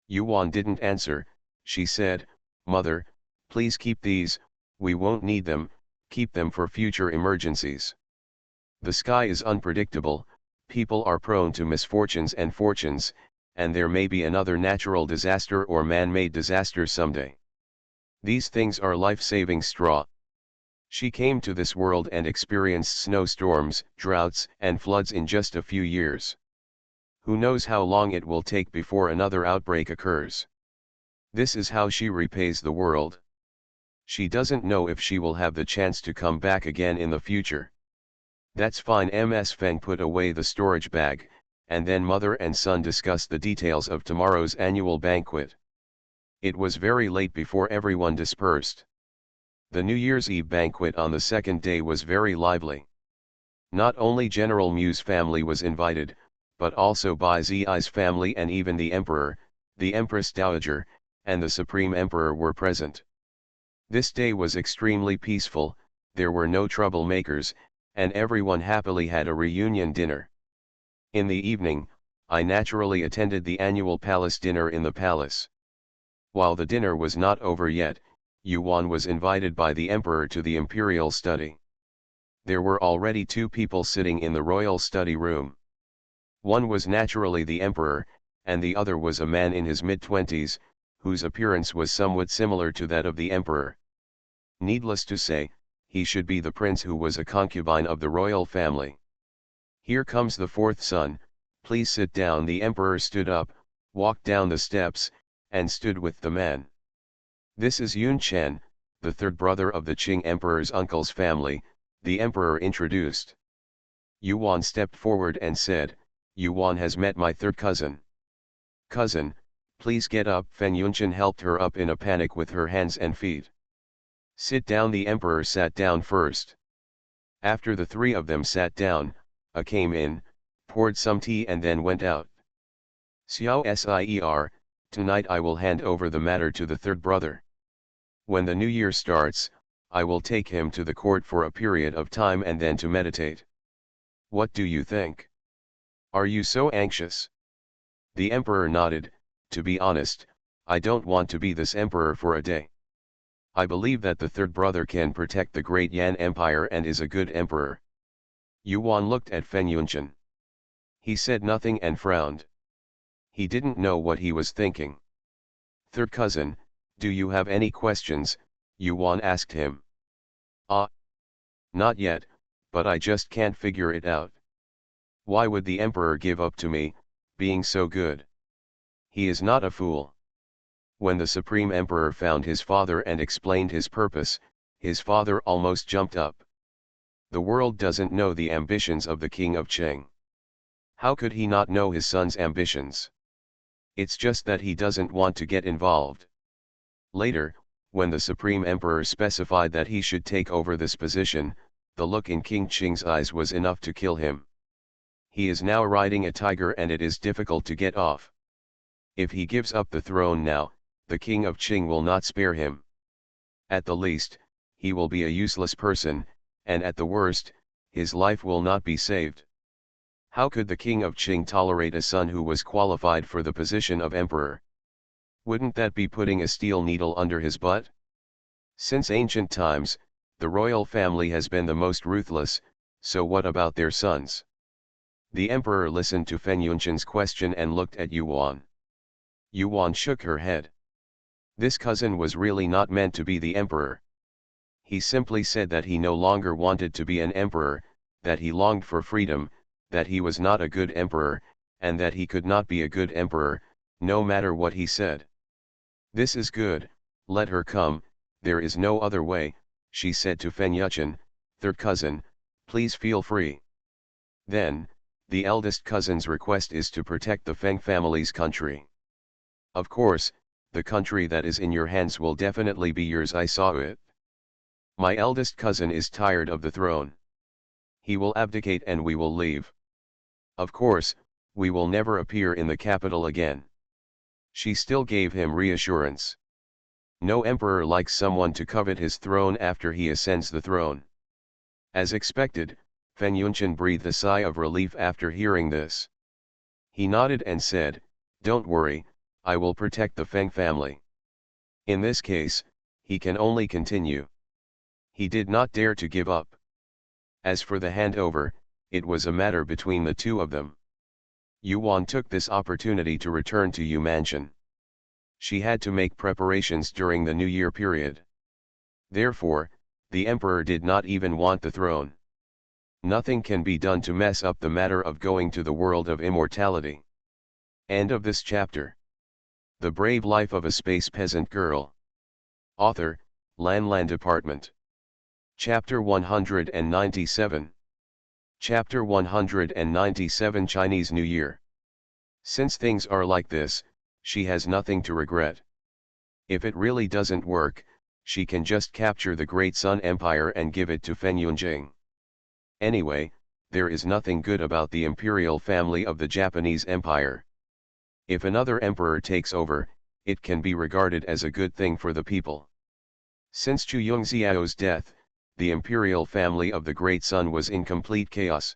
Yuan didn't answer. She said, "Mother, please keep these, we won't need them, keep them for future emergencies. The sky is unpredictable, people are prone to misfortunes and fortunes, and there may be another natural disaster or man-made disaster someday. These things are life-saving straw." She came to this world and experienced snowstorms, droughts, and floods in just a few years. Who knows how long it will take before another outbreak occurs. This is how she repays the world. She doesn't know if she will have the chance to come back again in the future. That's fine. Ms. Feng put away the storage bag, and then mother and son discussed the details of tomorrow's annual banquet. It was very late before everyone dispersed. The New Year's Eve banquet on the second day was very lively. Not only General Mu's family was invited, but also Bai Zi's family and even the Emperor, the Empress Dowager, and the Supreme Emperor were present. This day was extremely peaceful, there were no troublemakers, and everyone happily had a reunion dinner. In the evening, I naturally attended the annual palace dinner in the palace. While the dinner was not over yet, Yuan was invited by the emperor to the imperial study. There were already 2 people sitting in the royal study room. One was naturally the emperor, and the other was a man in his mid-20s, whose appearance was somewhat similar to that of the emperor. Needless to say, he should be the prince who was a concubine of the royal family. "Here comes the 4th son, please sit down." The emperor stood up, walked down the steps, and stood with the man. "This is Yun Chen, the 3rd brother of the Qing emperor's uncle's family," the emperor introduced. Yuan stepped forward and said, Yuan has met my third cousin. Cousin, please get up. Feng Yunshan helped her up in a panic with her hands and feet. Sit down. The emperor sat down first. After the three of them sat down, A came in, poured some tea and then went out. Xiao Sier, tonight I will hand over the matter to the third brother. When the new year starts, I will take him to the court for a period of time and then to meditate. What do you think? Are you so anxious? The emperor nodded. To be honest, I don't want to be this emperor for a day. I believe that the third brother can protect the great Yan Empire and is a good emperor. Yuan looked at Feng Yunshan. He said nothing and frowned. He didn't know what he was thinking. Third cousin, do you have any questions? Yuan asked him. Not yet, but I just can't figure it out. Why would the emperor give up to me, being so good? He is not a fool. When the supreme emperor found his father and explained his purpose, his father almost jumped up. The world doesn't know the ambitions of the king of Qing. How could he not know his son's ambitions? It's just that he doesn't want to get involved. Later, when the supreme emperor specified that he should take over this position, the look in King Qing's eyes was enough to kill him. He is now riding a tiger and it is difficult to get off. If he gives up the throne now, the king of Qing will not spare him. At the least, he will be a useless person, and at the worst, his life will not be saved. How could the king of Qing tolerate a son who was qualified for the position of emperor? Wouldn't that be putting a steel needle under his butt? Since ancient times, the royal family has been the most ruthless, so what about their sons? The emperor listened to Feng Yunshan's question and looked at Yuan. Yuan shook her head. This cousin was really not meant to be the emperor. He simply said that he no longer wanted to be an emperor, that he longed for freedom, that he was not a good emperor, and that he could not be a good emperor, no matter what he said. This is good, let her come, there is no other way, she said to Feng Yunshan, third cousin, please feel free. Then, the eldest cousin's request is to protect the Feng family's country. Of course, the country that is in your hands will definitely be yours. I saw it. My eldest cousin is tired of the throne. He will abdicate and we will leave. Of course, we will never appear in the capital again. She still gave him reassurance. No emperor likes someone to covet his throne after he ascends the throne. As expected, Feng Yunshan breathed a sigh of relief after hearing this. He nodded and said, don't worry, I will protect the Feng family. In this case, he can only continue. He did not dare to give up. As for the handover, it was a matter between the two of them. Yuan took this opportunity to return to Yu Mansion. She had to make preparations during the New Year period. Therefore, the emperor did not even want the throne. Nothing can be done to mess up the matter of going to the world of immortality. End of this chapter. The Brave Life of a Space Peasant Girl. Author, Lan Department. Chapter 197. Chapter 197 Chinese New Year. Since things are like this, she has nothing to regret. If it really doesn't work, she can just capture the Great Sun Empire and give it to Feng Yunshan. Anyway, there is nothing good about the imperial family of the Japanese Empire. If another emperor takes over, it can be regarded as a good thing for the people. Since Chu Yongxiao's death, the imperial family of the Great Sun was in complete chaos.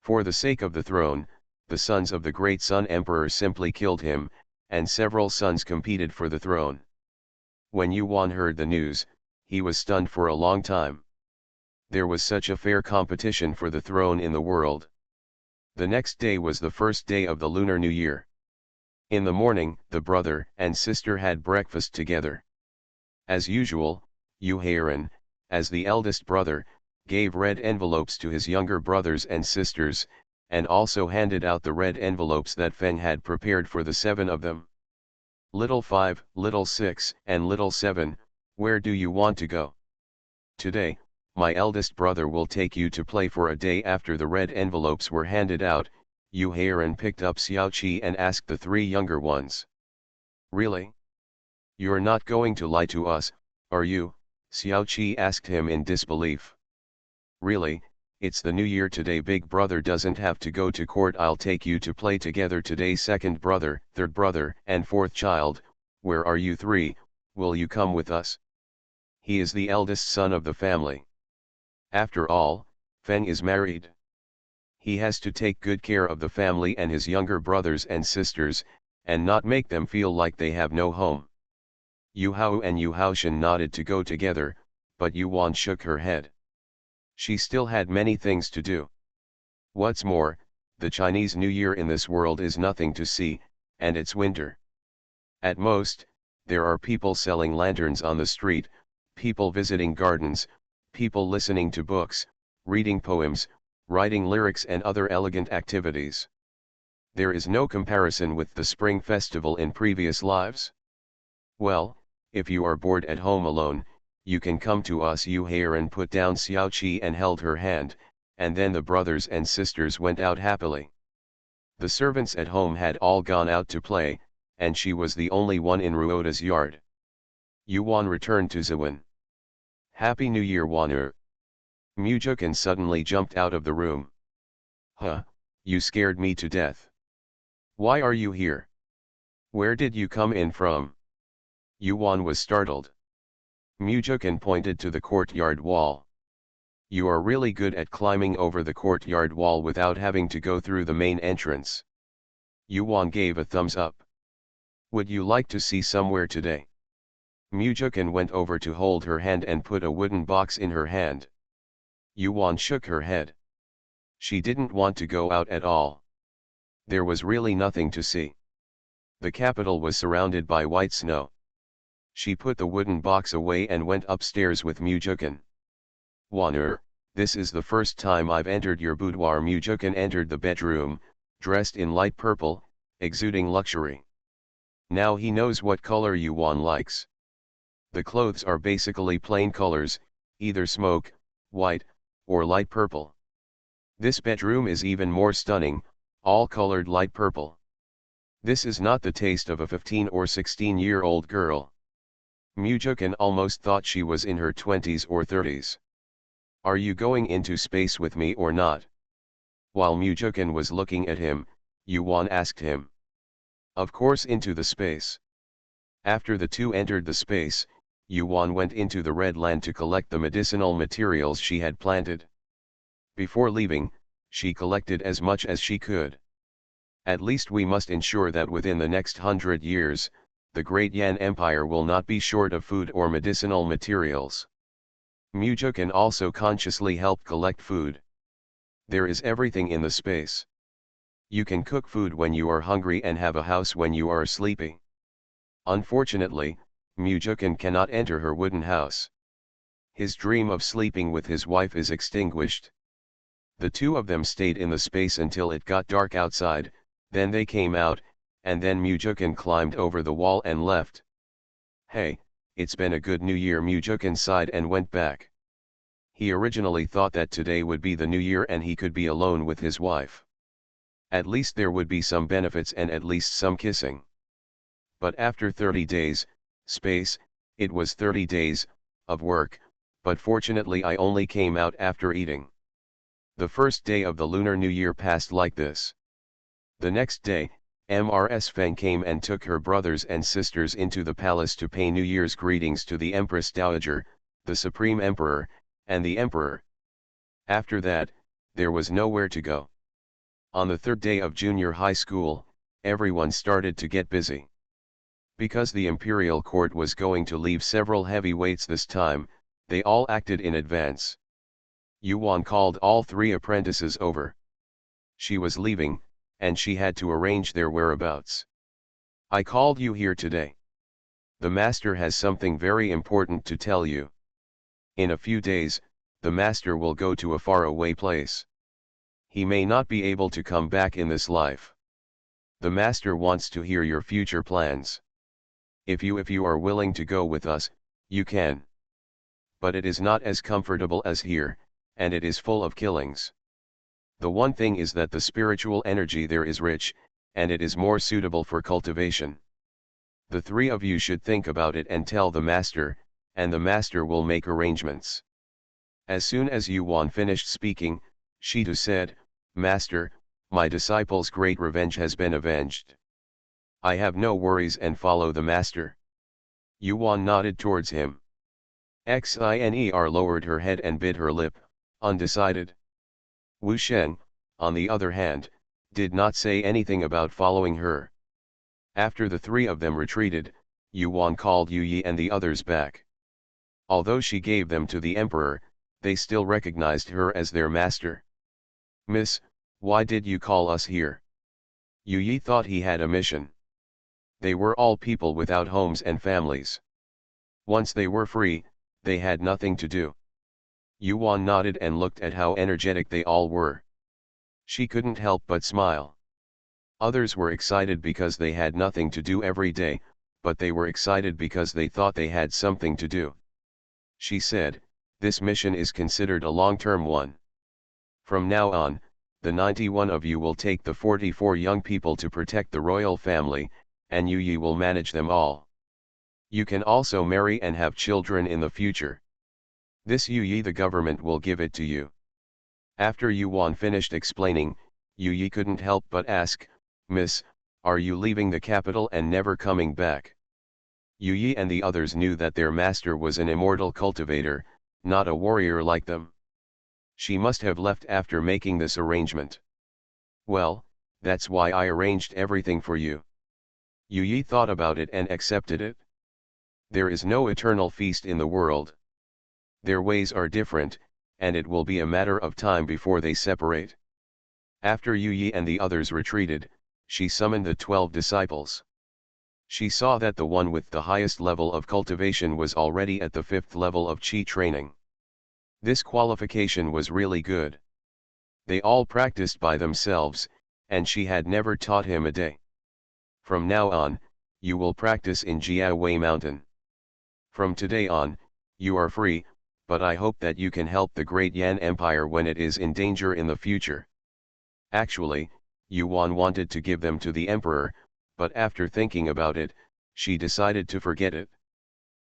For the sake of the throne, the sons of the Great Sun Emperor simply killed him, and several sons competed for the throne. When Yuan heard the news, he was stunned for a long time. There was such a fair competition for the throne in the world. The next day was the first day of the Lunar New Year. In the morning, the brother and sister had breakfast together. As usual, Yu Heiran, as the eldest brother, gave red envelopes to his younger brothers and sisters, and also handed out the red envelopes that Feng had prepared for the 7 of them. Little 5, little 6, and little 7, where do you want to go? Today, my eldest brother will take you to play for a day." After the red envelopes were handed out, Yu Hairan picked up Xiaoqi and asked the three younger ones. "Really? You're not going to lie to us, are you?" Xiaoqi asked him in disbelief. "Really, it's the new year today. Big brother doesn't have to go to court. I'll take you to play together today. Second brother, third brother, and fourth child, where are you three? Will you come with us?" He is the eldest son of the family. After all, Feng is married. He has to take good care of the family and his younger brothers and sisters, and not make them feel like they have no home. Yu Hao and Yu Haoshan nodded to go together, but Yu Wan shook her head. She still had many things to do. What's more, the Chinese New Year in this world is nothing to see, and it's winter. At most, there are people selling lanterns on the street, people visiting gardens, people listening to books, reading poems, writing lyrics and other elegant activities. There is no comparison with the Spring Festival in previous lives. Well, if you are bored at home alone, you can come to us. Yu Hairan put down Xiaoqi and held her hand, and then the brothers and sisters went out happily. The servants at home had all gone out to play, and she was the only one in Ruoda's yard. Yuan returned to Zawin. "Happy New Year, Waner." Mujukan suddenly jumped out of the room. "Huh, you scared me to death. Why are you here? Where did you come in from?" Yuan was startled. Mujukan pointed to the courtyard wall. "You are really good at climbing over the courtyard wall without having to go through the main entrance." Yuan gave a thumbs up. "Would you like to see somewhere today?" Mujukan went over to hold her hand and put a wooden box in her hand. Yuan shook her head. She didn't want to go out at all. There was really nothing to see. The capital was surrounded by white snow. She put the wooden box away and went upstairs with Mujukan. "Waner, this is the first time I've entered your boudoir." Mujukan entered the bedroom, dressed in light purple, exuding luxury. Now he knows what color Yuan likes. The clothes are basically plain colors, either smoke, white, or light purple. This bedroom is even more stunning, all colored light purple. This is not the taste of a 15 or 16-year-old girl. Mujukan almost thought she was in her 20s or 30s. "Are you going into space with me or not?" While Mujukan was looking at him, Yuan asked him. "Of course, into the space." After the two entered the space, Yuan went into the Red Land to collect the medicinal materials she had planted. Before leaving, she collected as much as she could. "At least we must ensure that within the next 100 years, the Great Yan Empire will not be short of food or medicinal materials." Mujukan also consciously helped collect food. There is everything in the space. You can cook food when you are hungry and have a house when you are sleepy. Unfortunately, Mujukan cannot enter her wooden house. His dream of sleeping with his wife is extinguished. The two of them stayed in the space until it got dark outside, then they came out, and then Mujukan climbed over the wall and left. "Hey, it's been a good New Year." Mujukan sighed and went back. He originally thought that today would be the New Year and he could be alone with his wife. At least there would be some benefits and at least some kissing. But after 30 days, it was 30 days, of work, but fortunately I only came out after eating. The first day of the Lunar New Year passed like this. The next day, Mrs. Feng came and took her brothers and sisters into the palace to pay New Year's greetings to the Empress Dowager, the Supreme Emperor, and the Emperor. After that, there was nowhere to go. On the third day of junior high school, everyone started to get busy. Because the imperial court was going to leave several heavyweights this time, they all acted in advance. Yuan called all three apprentices over. She was leaving, and she had to arrange their whereabouts. "I called you here today. The master has something very important to tell you. In a few days, the master will go to a faraway place. He may not be able to come back in this life. The master wants to hear your future plans. If you are willing to go with us, you can. But it is not as comfortable as here, and it is full of killings. The one thing is that the spiritual energy there is rich, and it is more suitable for cultivation. The three of you should think about it and tell the master, and the master will make arrangements. As soon as Yuan finished speaking, Shitu said, Master, my disciple's great revenge has been avenged. I have no worries and follow the master. Yuan nodded towards him. Xiner lowered her head and bit her lip, undecided. Wu Sheng, on the other hand, did not say anything about following her. After the three of them retreated, Yuan called Yu Yi and the others back. Although she gave them to the emperor, they still recognized her as their master. Miss, why did you call us here? Yu Yi thought he had a mission. They were all people without homes and families. Once they were free, they had nothing to do. Yuan nodded and looked at how energetic they all were. She couldn't help but smile. Others were excited because they had nothing to do every day, but they were excited because they thought they had something to do. She said, this mission is considered a long-term one. From now on, the 91 of you will take the 44 young people to protect the royal family, and Yu Yi will manage them all. You can also marry and have children in the future. This Yu Yi the government will give it to you. After Yuan finished explaining, Yu Yi couldn't help but ask, Miss, are you leaving the capital and never coming back? Yu Yi and the others knew that their master was an immortal cultivator, not a warrior like them. She must have left after making this arrangement. Well, that's why I arranged everything for you. Yu Yi thought about it and accepted it. There is no eternal feast in the world. Their ways are different, and it will be a matter of time before they separate. After Yu Yi and the others retreated, she summoned the 12 disciples. She saw that the one with the highest level of cultivation was already at the 5th level of Qi training. This qualification was really good. They all practiced by themselves, and she had never taught him a day. From now on, you will practice in Jiaowei Mountain. From today on, you are free, but I hope that you can help the Great Yan Empire when it is in danger in the future. Actually, Yuan wanted to give them to the emperor, but after thinking about it, she decided to forget it.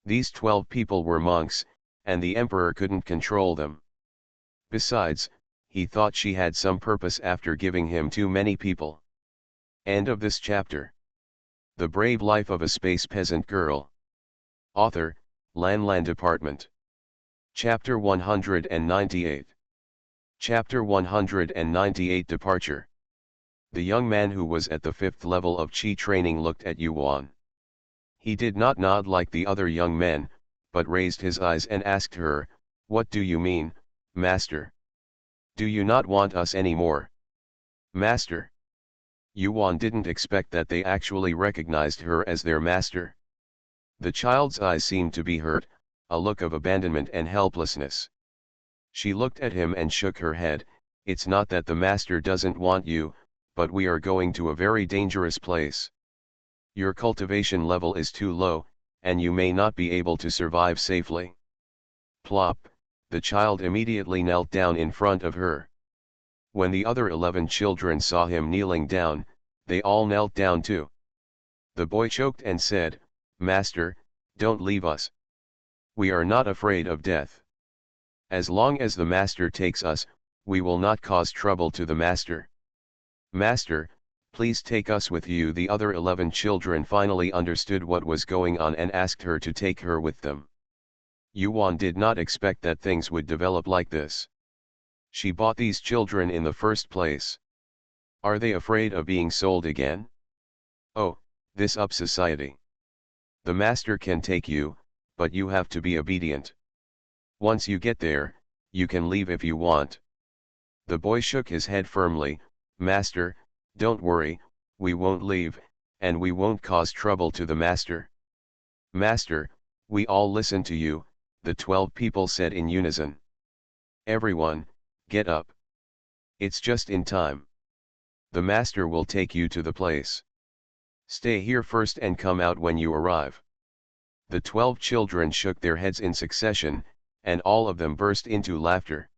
These 12 people were monks, and the emperor couldn't control them. Besides, he thought she had some purpose after giving him too many people. End of this chapter. The Brave Life of a Space Peasant Girl. Author, Lan Department. Chapter 198. Chapter 198 Departure. The young man who was at the 5th level of Qi training looked at Yuan. He did not nod like the other young men, but raised his eyes and asked her, What do you mean, Master? Do you not want us anymore? Master. Yuan didn't expect that they actually recognized her as their master. The child's eyes seemed to be hurt, a look of abandonment and helplessness. She looked at him and shook her head. It's not that the master doesn't want you, but we are going to a very dangerous place. Your cultivation level is too low, and you may not be able to survive safely. Plop, the child immediately knelt down in front of her. When the other 11 children saw him kneeling down, they all knelt down too. The boy choked and said, Master, don't leave us. We are not afraid of death. As long as the master takes us, we will not cause trouble to the master. Master, please take us with you. The other 11 children finally understood what was going on and asked her to take her with them. Yuan did not expect that things would develop like this. She bought these children in the first place. Are they afraid of being sold again? Oh, this up society. The master can take you, but you have to be obedient. Once you get there, you can leave if you want. The boy shook his head firmly. Master, don't worry, we won't leave, and we won't cause trouble to the master. Master, we all listen to you, the 12 people said in unison. Everyone, get up. It's just in time. The master will take you to the place. Stay here first and come out when you arrive. The 12 children shook their heads in succession, and all of them burst into laughter.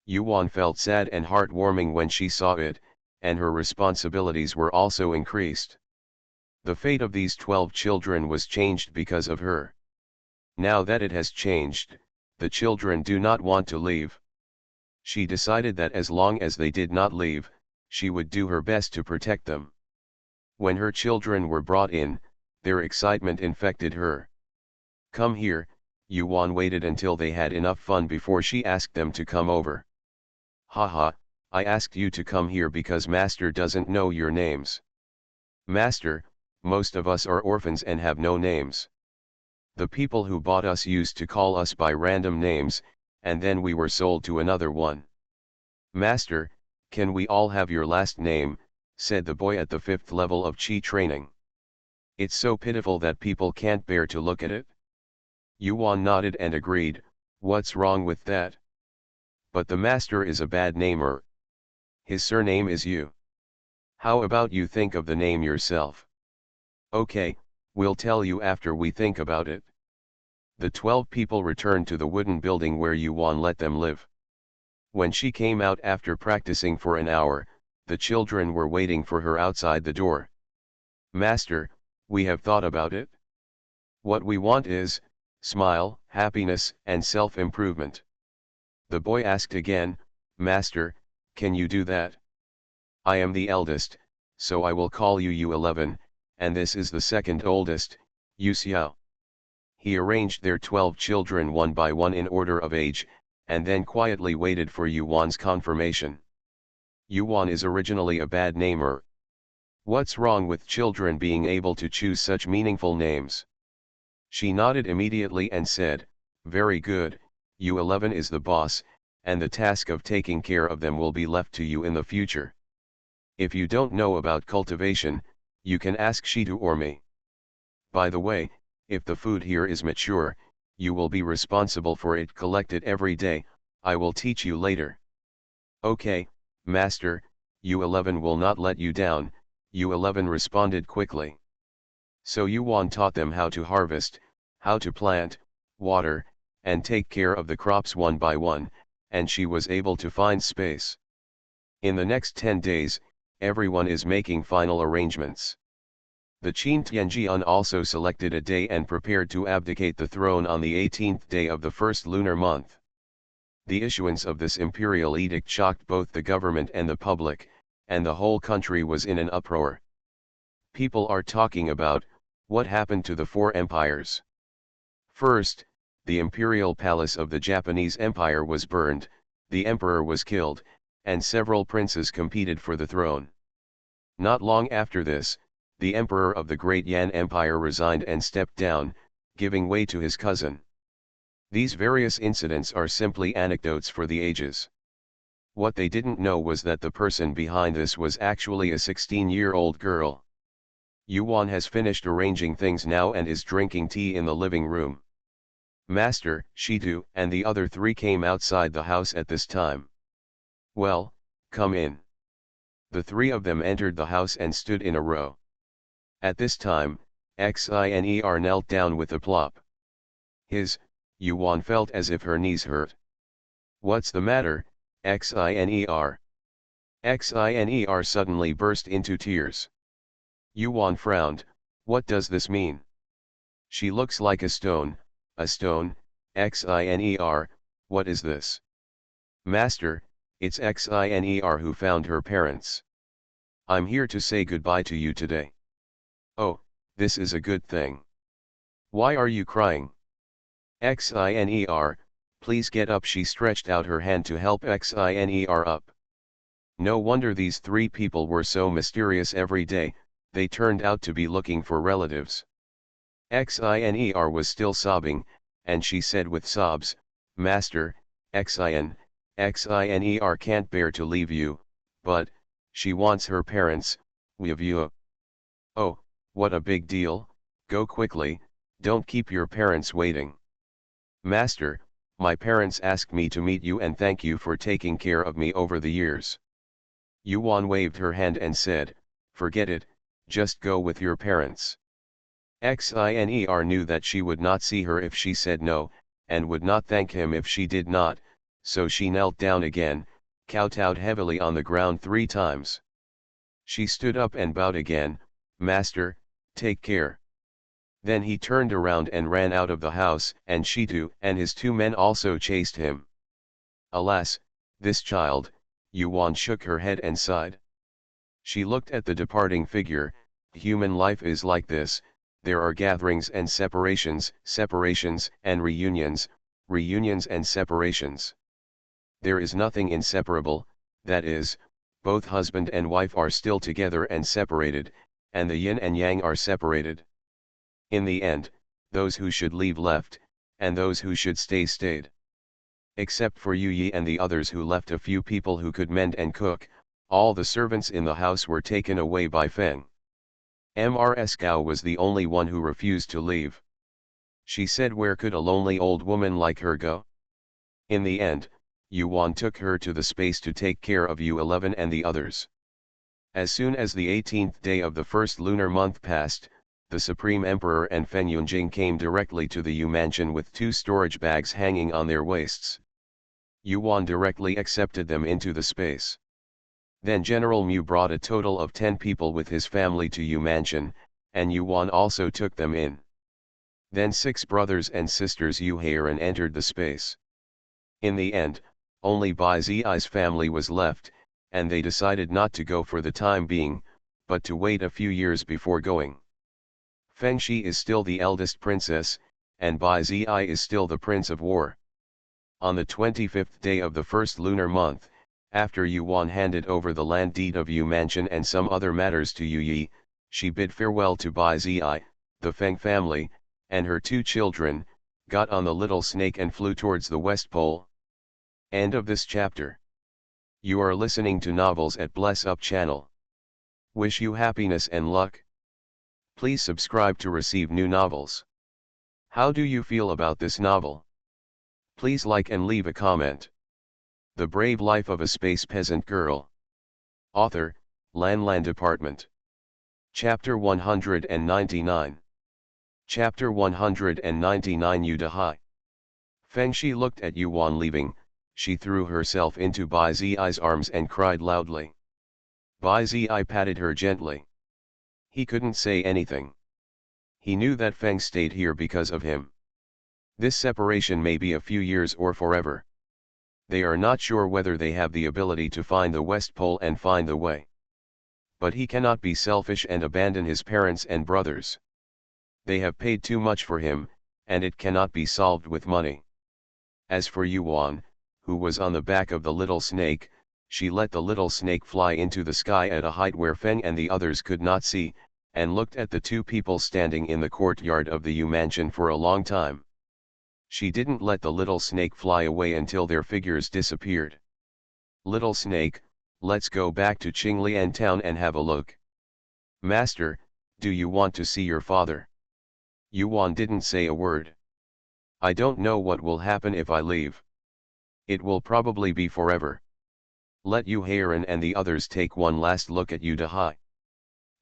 Yuan felt sad and heartwarming when she saw it, and her responsibilities were also increased. The fate of these 12 children was changed because of her. Now that it has changed, the children do not want to leave. She decided that as long as they did not leave, she would do her best to protect them. When her children were brought in, their excitement infected her. "Come here," Yuan waited until they had enough fun before she asked them to come over. "Haha, I asked you to come here because Master doesn't know your names." "Master, most of us are orphans and have no names. The people who bought us used to call us by random names, and then we were sold to another one." "Master, can we all have your last name?" said the boy at the 5th level of Qi training. "It's so pitiful that people can't bear to look at it." Yuan nodded and agreed, "What's wrong with that?" "But the master is a bad namer. His surname is Yu. How about you think of the name yourself?" "Okay, we'll tell you after we think about it." The 12 people returned to the wooden building where Yuan let them live. When she came out after practicing for an hour, the children were waiting for her outside the door. "Master, we have thought about it. What we want is smile, happiness, and self-improvement." The boy asked again, "Master, can you do that?" "I am the eldest, so I will call you U11, and this is the second oldest, Yu Xiao." He arranged their 12 children one by one in order of age, and then quietly waited for Yuan's confirmation. Yuan is originally a bad namer. What's wrong with children being able to choose such meaningful names? She nodded immediately and said, "Very good, U11 is the boss, and the task of taking care of them will be left to you in the future. If you don't know about cultivation, you can ask Shitu or me. By the way, if the food here is mature, you will be responsible for it. Collect it every day, I will teach you later." "Okay, Master, U11 will not let you down," U11 responded quickly. So Yuan taught them how to harvest, how to plant, water, and take care of the crops one by one, and she was able to find space. In the next 10 days, everyone is making final arrangements. The Qin Tianjian also selected a day and prepared to abdicate the throne on the 18th day of the first lunar month. The issuance of this imperial edict shocked both the government and the public, and the whole country was in an uproar. People are talking about, what happened to the 4 empires? First, the imperial palace of the Japanese Empire was burned, the emperor was killed, and several princes competed for the throne. Not long after this, the emperor of the Great Yan Empire resigned and stepped down, giving way to his cousin. These various incidents are simply anecdotes for the ages. What they didn't know was that the person behind this was actually a 16-year-old girl. Yuan has finished arranging things now and is drinking tea in the living room. Master, Shitu, and the other 3 came outside the house at this time. "Well, come in." The 3 of them entered the house and stood in a row. At this time, Xiner knelt down with a plop. Yuan felt as if her knees hurt. "What's the matter, Xiner?" Xiner suddenly burst into tears. Yuan frowned, "What does this mean? She looks like a stone, Xiner, what is this?" "Master, it's Xiner who found her parents. I'm here to say goodbye to you today." "Oh, this is a good thing. Why are you crying?" "Xiner, please get up." She stretched out her hand to help Xiner up. No wonder these 3 people were so mysterious every day, they turned out to be looking for relatives. Xiner was still sobbing, and she said with sobs, "Master, Xin, Xiner can't bear to leave you, but she wants her parents, with you." "Oh, what a big deal, go quickly, don't keep your parents waiting." "Master, my parents asked me to meet you and thank you for taking care of me over the years." Yuan waved her hand and said, "Forget it, just go with your parents." Xiner knew that she would not see her if she said no, and would not thank him if she did not, so she knelt down again, kowtowed heavily on the ground 3 times. She stood up and bowed again, "Master, take care." Then he turned around and ran out of the house, and she too, and his 2 men also chased him. Alas, this child, Yuan shook her head and sighed. She looked at the departing figure. Human life is like this, there are gatherings and separations, separations and reunions, reunions and separations. There is nothing inseparable, that is, both husband and wife are still together and separated, and the yin and yang are separated. In the end, those who should leave left, and those who should stay stayed. Except for Yu Yi and the others who left, a few people who could mend and cook, all the servants in the house were taken away by Feng. Mrs. Gao was the only one who refused to leave. She said, where could a lonely old woman like her go? In the end, Yuan took her to the space to take care of U11 and the others. As soon as the 18th day of the first lunar month passed, the Supreme Emperor and Feng Yunjing came directly to the Yu mansion with 2 storage bags hanging on their waists. Yuan directly accepted them into the space. Then General Mu brought a total of 10 people with his family to Yu mansion, and Yuan also took them in. Then 6 brothers and sisters Yu Heiran entered the space. In the end, only Bai Zi's family was left, and they decided not to go for the time being, but to wait a few years before going. Feng Shi is still the eldest princess, and Bai Zi is still the prince of war. On the 25th day of the first lunar month, after Yuan handed over the land deed of Yu mansion and some other matters to Yu Yi, she bid farewell to Bai Zi, the Feng family, and her 2 children, got on the little snake and flew towards the West Pole. End of this chapter. You are listening to Novels at Bless Up channel. Wish you happiness and luck. Please subscribe to receive new novels. How do you feel about this novel? Please like and leave a comment. The Brave Life of a Space Peasant Girl. Author, Lan Department. Chapter 199. Chapter 199 Yu Dahai. Feng Shi looked at Yuan leaving. She threw herself into Bai Zi's arms and cried loudly. Bai Zi patted her gently. He couldn't say anything. He knew that Feng stayed here because of him. This separation may be a few years or forever. They are not sure whether they have the ability to find the West Pole and find the way. But he cannot be selfish and abandon his parents and brothers. They have paid too much for him, and it cannot be solved with money. As for Yuan, who was on the back of the little snake, she let the little snake fly into the sky at a height where Feng and the others could not see, and looked at the 2 people standing in the courtyard of the Yu mansion for a long time. She didn't let the little snake fly away until their figures disappeared. Little snake, let's go back to Qinglian town and have a look. Master, do you want to see your father? Yuan didn't say a word. I don't know what will happen if I leave. It will probably be forever. Let Yu Heiran and the others take one last look at Yu Dahai.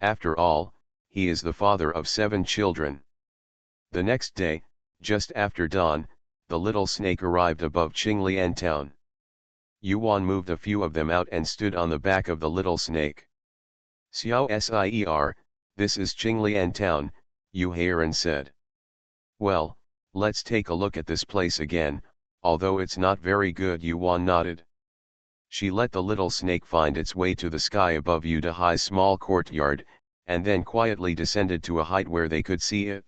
After all, he is the father of 7 children. The next day, just after dawn, the little snake arrived above Qinglian town. Yuan moved a few of them out and stood on the back of the little snake. Xiao Sier, this is Qinglian town, Yu Heiran said. Well, let's take a look at this place again, although it's not very good. Yuan nodded. She let the little snake find its way to the sky above Yu Dahai's small courtyard, and then quietly descended to a height where they could see it.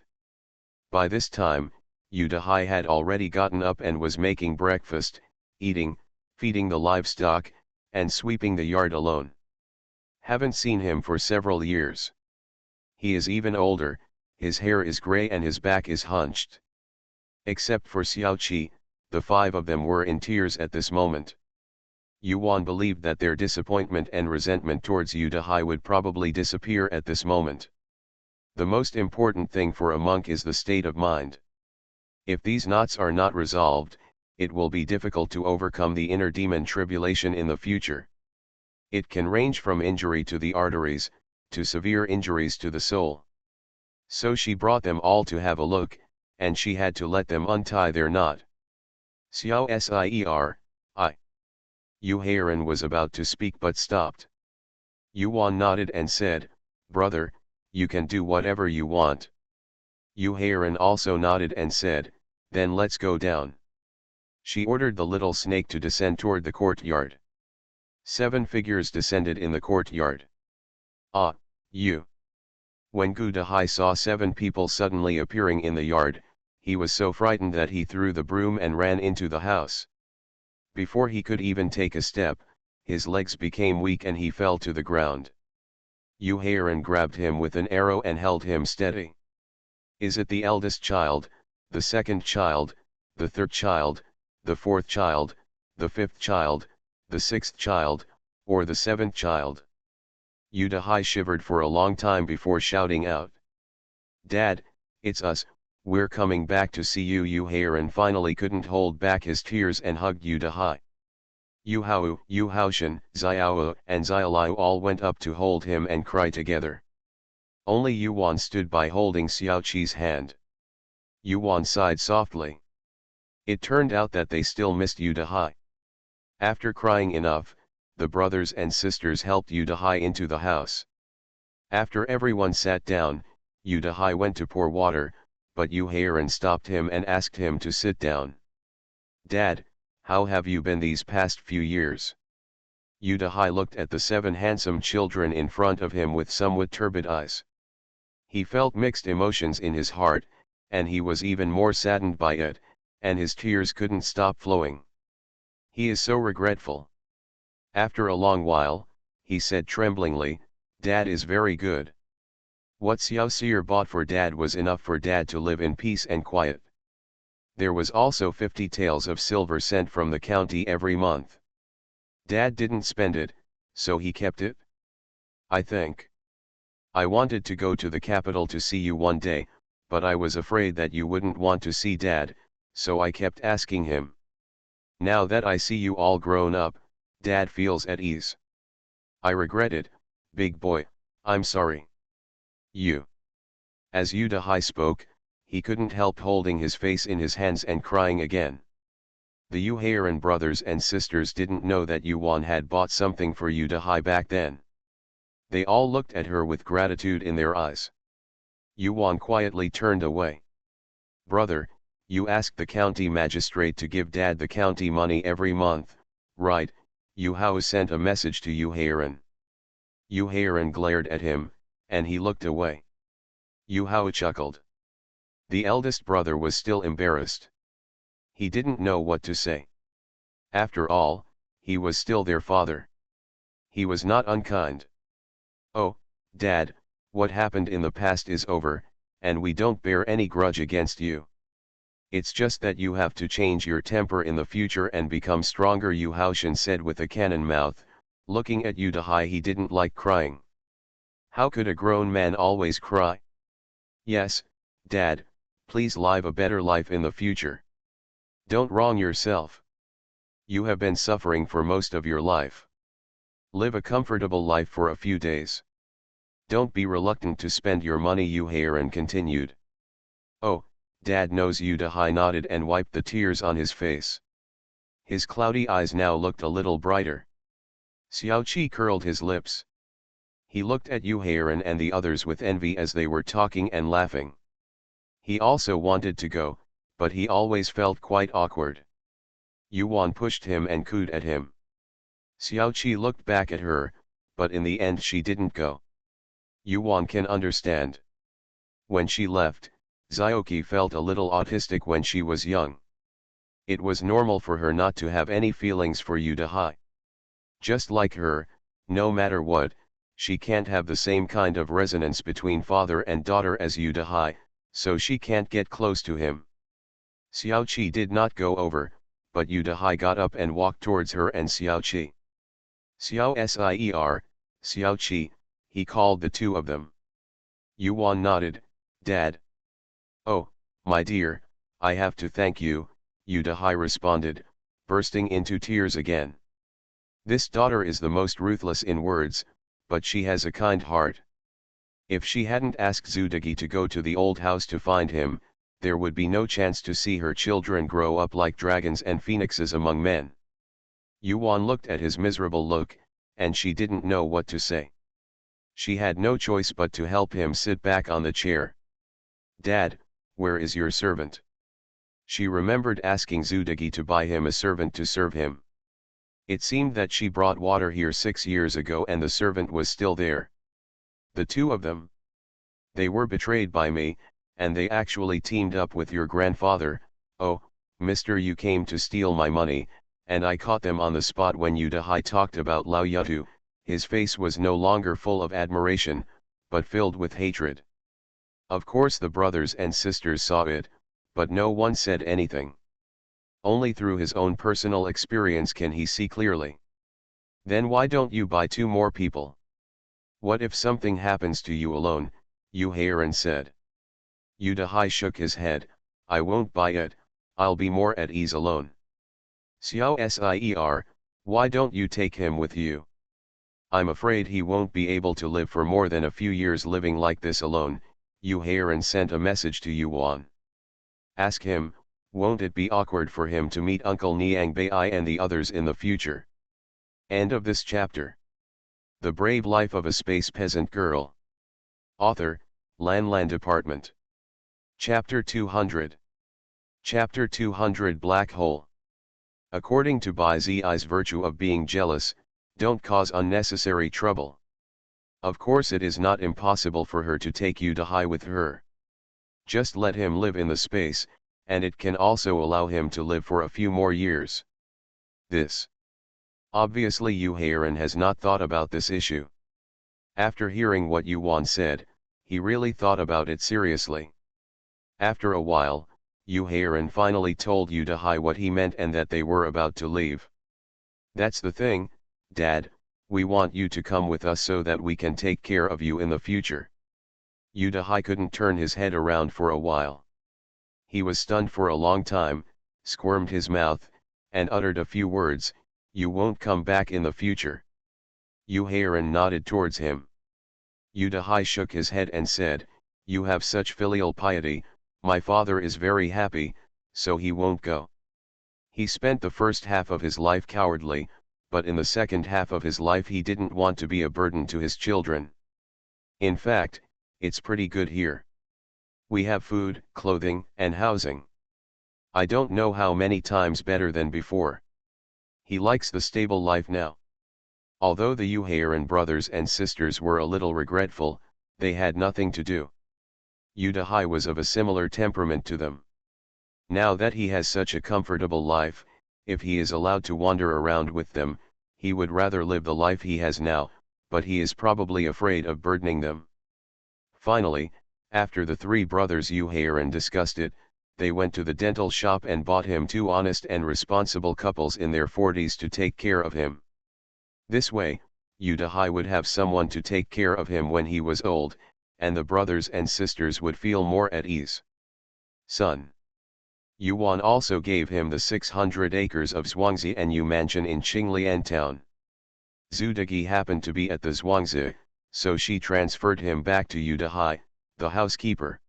By this time, Yu Dahai had already gotten up and was making breakfast, eating, feeding the livestock, and sweeping the yard alone. Haven't seen him for several years. He is even older, his hair is gray and his back is hunched. Except for Xiao Qi, the 5 of them were in tears at this moment. Yuan believed that their disappointment and resentment towards Yu Dahai would probably disappear at this moment. The most important thing for a monk is the state of mind. If these knots are not resolved, it will be difficult to overcome the inner demon tribulation in the future. It can range from injury to the arteries, to severe injuries to the soul. So she brought them all to have a look, and she had to let them untie their knot. Xiao Sier, I. Yu Heiran was about to speak but stopped. Yuan nodded and said, "Brother, you can do whatever you want." Yu Heiran also nodded and said, "Then let's go down." She ordered the little snake to descend toward the courtyard. 7 figures descended in the courtyard. Ah, you. When Gu Dahai saw 7 people suddenly appearing in the yard, he was so frightened that he threw the broom and ran into the house. Before he could even take a step, his legs became weak and he fell to the ground. Yu Heiran grabbed him with an arrow and held him steady. "Is it the eldest child, the second child, the third child, the fourth child, the fifth child, the sixth child, or the seventh child?" Yu Dahai shivered for a long time before shouting out, "Dad, it's us, we're coming back to see you." Yu Heiran finally couldn't hold back his tears and hugged Yu Dahai. Yu Hao, Yu Haoshan, Xiao, and Xiaoliu all went up to hold him and cry together. Only Yuan stood by holding Xiao Qi's hand. Yuan sighed softly. It turned out that they still missed Yu Dahai. After crying enough, the brothers and sisters helped Yu Dahai into the house. After everyone sat down, Yu Dahai went to pour water, but Yu Heiran stopped him and asked him to sit down. "Dad, how have you been these past few years?" Yu Dahai looked at the 7 handsome children in front of him with somewhat turbid eyes. He felt mixed emotions in his heart, and he was even more saddened by it, and his tears couldn't stop flowing. He is so regretful. After a long while, he said tremblingly, "Dad is very good. What Xiao Seer bought for Dad was enough for Dad to live in peace and quiet. There was also 50 taels of silver sent from the county every month. Dad didn't spend it, so he kept it. I think. I wanted to go to the capital to see you one day, but I was afraid that you wouldn't want to see Dad, so I kept asking him. Now that I see you all grown up, Dad feels at ease. I regret it, big boy, I'm sorry." You. As Yu Dahai spoke, he couldn't help holding his face in his hands and crying again. The Yu Heiran brothers and sisters didn't know that Yuan had bought something for Yu Dahai back then. They all looked at her with gratitude in their eyes. Yuan quietly turned away. "Brother, you asked the county magistrate to give Dad the county money every month, right?" Yu Hao sent a message to Yu Heiran. Yu Heiran glared at him, and he looked away. Yu Hao chuckled. The eldest brother was still embarrassed. He didn't know what to say. After all, he was still their father. He was not unkind. "Oh, Dad, what happened in the past is over, and we don't bear any grudge against you. It's just that you have to change your temper in the future and become stronger," Yu Haoshan said with a cannon mouth, looking at Yu Dahai. He didn't like crying. How could a grown man always cry? "Yes, Dad, please live a better life in the future. Don't wrong yourself. You have been suffering for most of your life. Live a comfortable life for a few days. Don't be reluctant to spend your money," Yu Heiran continued. "Oh, Dad knows." Yu Dahai nodded and wiped the tears on his face. His cloudy eyes now looked a little brighter. Xiao Qi curled his lips. He looked at Yu Heiran and the others with envy as they were talking and laughing. He also wanted to go, but he always felt quite awkward. Yuan pushed him and cooed at him. Xiao Qi looked back at her, but in the end she didn't go. Yuan can understand. When she left, Xiaoqi felt a little autistic when she was young. It was normal for her not to have any feelings for Yu Dahai. Just like her, no matter what, she can't have the same kind of resonance between father and daughter as Yu Dahai, so she can't get close to him. Xiao Qi did not go over, but Yu Dahai got up and walked towards her and Xiao Qi. "Xiao Sier, Xiao Qi," he called the two of them. Yuan nodded, "Dad." "Oh, my dear, I have to thank you," Yu Dahai responded, bursting into tears again. "This daughter is the most ruthless in words, but she has a kind heart. If she hadn't asked Zudagi to go to the old house to find him, there would be no chance to see her children grow up like dragons and phoenixes among men. Yuan looked at his miserable look, and she didn't know what to say. She had no choice but to help him sit back on the chair. "Dad, where is your servant?" She remembered asking Zudigi to buy him a servant to serve him. It seemed that she brought water here 6 years ago and the servant was still there. The two of them. They were betrayed by me, and they actually teamed up with your grandfather. Oh, mister, you came to steal my money, and I caught them on the spot. When Udahai talked about Lao Yutu, his face was no longer full of admiration, but filled with hatred. Of course the brothers and sisters saw it, but no one said anything. Only through his own personal experience can he see clearly. "Then why don't you buy 2 more people? What if something happens to you alone?" Yu Heiran said. Udahai shook his head. "I won't buy it, I'll be more at ease alone." "Xiao Sier, why don't you take him with you?" "I'm afraid he won't be able to live for more than a few years living like this alone." Yu Heiran sent a message to Yuan. "Ask him, won't it be awkward for him to meet Uncle Niang Bai and the others in the future?" End of this chapter. The Brave Life of a Space Peasant Girl. Author, Lan Department. Chapter 200. Chapter 200 Black Hole. According to Bai Zi's virtue of being jealous, don't cause unnecessary trouble. Of course it is not impossible for her to take Udahai with her. Just let him live in the space, and it can also allow him to live for a few more years. This. Obviously Yu Heiran has not thought about this issue. After hearing what Yuan said, he really thought about it seriously. After a while, Yu Heiran finally told Udahai what he meant and that they were about to leave. "That's the thing, Dad, we want you to come with us so that we can take care of you in the future." Udahai couldn't turn his head around for a while. He was stunned for a long time, squirmed his mouth, and uttered a few words. "You won't come back in the future?" Yu Heiran nodded towards him. Udahai shook his head and said, "You have such filial piety, my father is very happy, so he won't go. He spent the first half of his life cowardly, but in the second half of his life he didn't want to be a burden to his children. In fact, it's pretty good here. We have food, clothing, and housing. I don't know how many times better than before. He likes the stable life now." Although the Yu Heiran brothers and sisters were a little regretful, they had nothing to do. Udahai was of a similar temperament to them. Now that he has such a comfortable life, if he is allowed to wander around with them, he would rather live the life he has now, but he is probably afraid of burdening them. Finally, after the 3 brothers Yu Heiran discussed it, they went to the dental shop and bought him 2 honest and responsible couples in their 40s to take care of him. This way, Udahai would have someone to take care of him when he was old, and the brothers and sisters would feel more at ease. Son. Yuan also gave him the 600 acres of Zhuangzi and Yu mansion in Qinglian town. Zudigi happened to be at the Zhuangzi, so she transferred him back to Udahai, the housekeeper.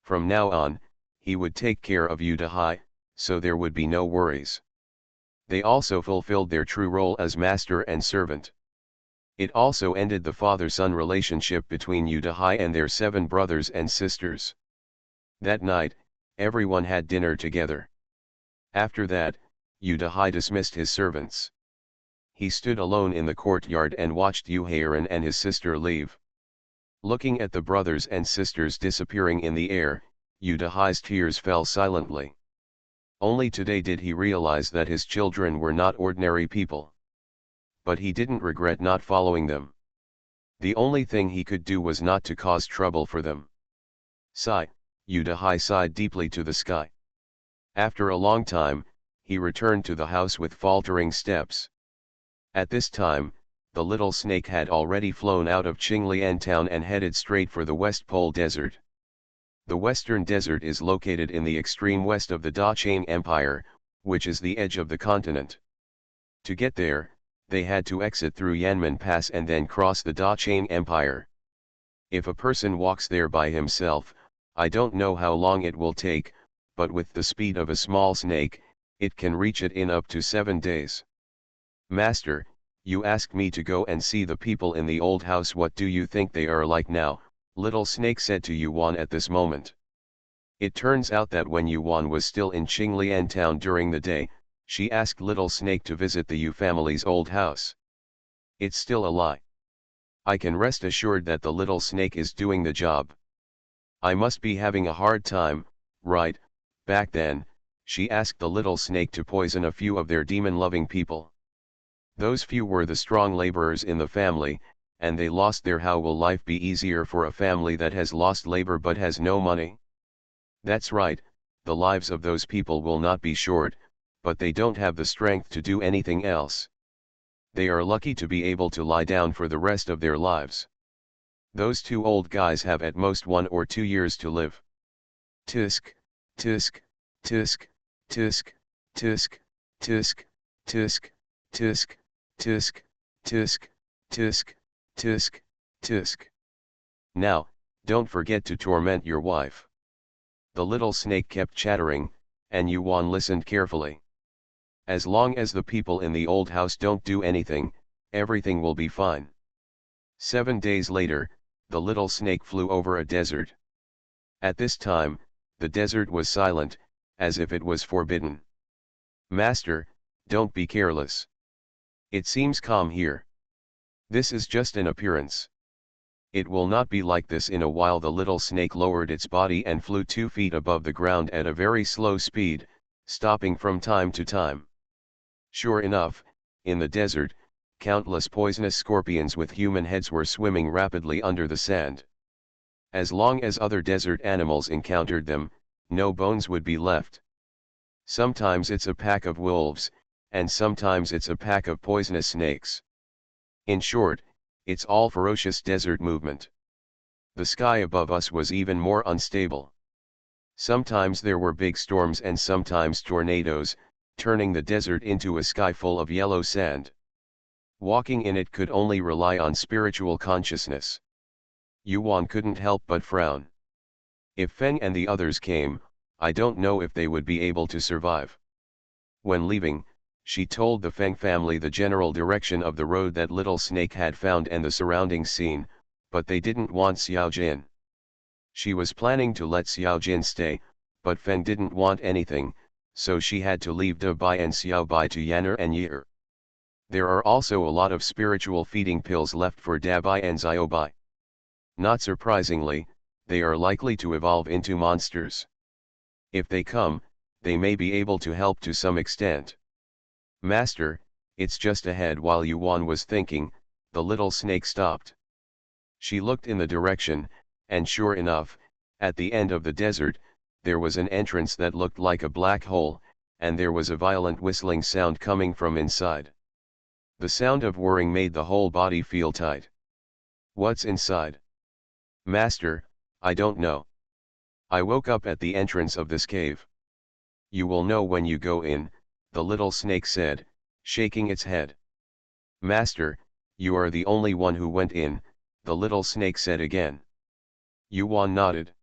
From now on, he would take care of Udahai, so there would be no worries. They also fulfilled their true role as master and servant. It also ended the father-son relationship between Udahai and their 7 brothers and sisters. That night, everyone had dinner together. After that, Udahai dismissed his servants. He stood alone in the courtyard and watched Yu Heiran and his sister leave. Looking at the brothers and sisters disappearing in the air, Udahai's tears fell silently. Only today did he realize that his children were not ordinary people. But he didn't regret not following them. The only thing he could do was not to cause trouble for them. Sigh, Udahai sighed deeply to the sky. After a long time, he returned to the house with faltering steps. At this time, the little snake had already flown out of Qinglian town and headed straight for the West Pole Desert. The Western Desert is located in the extreme west of the Dachang Empire, which is the edge of the continent. To get there, they had to exit through Yanmen Pass and then cross the Dachang Empire. If a person walks there by himself, I don't know how long it will take, but with the speed of a small snake, it can reach it in up to 7 days. Master, you asked me to go and see the people in the old house. What do you think they are like now? Little Snake said to Yuan at this moment. It turns out that when Yuan was still in Qinglian town during the day, she asked Little Snake to visit the Yu family's old house. It's still a lie. I can rest assured that the Little Snake is doing the job. I must be having a hard time, right? Back then, she asked the Little Snake to poison a few of their demon-loving people. Those few were the strong laborers in the family, and they lost their. How will life be easier for a family that has lost labor but has no money? That's right, the lives of those people will not be short, but they don't have the strength to do anything else. They are lucky to be able to lie down for the rest of their lives. Those two old guys have at most 1 or 2 years to live. Tisk, tisk, tisk, tisk, tisk, tisk, tisk, tisk, tisk, tisk, tisk, tisk, tisk. Now, don't forget to torment your wife. The Little Snake kept chattering, and Yuan listened carefully. As long as the people in the old house don't do anything, everything will be fine. 7 days later, the Little Snake flew over a desert. At this time, the desert was silent, as if it was forbidden. Master, don't be careless. It seems calm here. This is just an appearance. It will not be like this in a while. The Little Snake lowered its body and flew 2 feet above the ground at a very slow speed, stopping from time to time. Sure enough, in the desert, countless poisonous scorpions with human heads were swimming rapidly under the sand. As long as other desert animals encountered them, no bones would be left. Sometimes it's a pack of wolves, and sometimes it's a pack of poisonous snakes. In short, it's all ferocious desert movement. The sky above us was even more unstable. Sometimes there were big storms and sometimes tornadoes, turning the desert into a sky full of yellow sand. Walking in it could only rely on spiritual consciousness. Yuan couldn't help but frown. If Feng and the others came, I don't know if they would be able to survive. When leaving, she told the Feng family the general direction of the road that Little Snake had found and the surrounding scene, but they didn't want Xiao Jin. She was planning to let Xiao Jin stay, but Feng didn't want anything, so she had to leave De Bai and Xiao Bai to Yan'er and Ye'er. There are also a lot of spiritual feeding pills left for Dabai and Xiaobai. Not surprisingly, they are likely to evolve into monsters. If they come, they may be able to help to some extent. Master, it's just ahead. While Yuan was thinking, the Little Snake stopped. She looked in the direction, and sure enough, at the end of the desert, there was an entrance that looked like a black hole, and there was a violent whistling sound coming from inside. The sound of whirring made the whole body feel tight. What's inside? Master, I don't know. I woke up at the entrance of this cave. You will know when you go in, the Little Snake said, shaking its head. Master, you are the only one who went in, the Little Snake said again. Yuan nodded.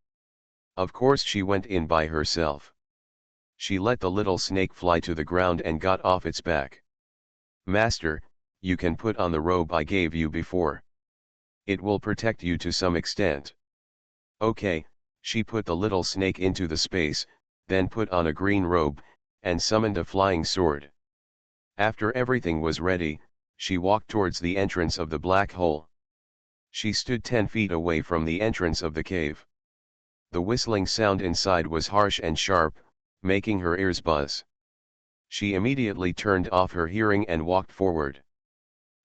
Of course she went in by herself. She let the Little Snake fly to the ground and got off its back. Master, you can put on the robe I gave you before. It will protect you to some extent. Okay, she put the Little Snake into the space, then put on a green robe, and summoned a flying sword. After everything was ready, she walked towards the entrance of the black hole. She stood 10 feet away from the entrance of the cave. The whistling sound inside was harsh and sharp, making her ears buzz. She immediately turned off her hearing and walked forward.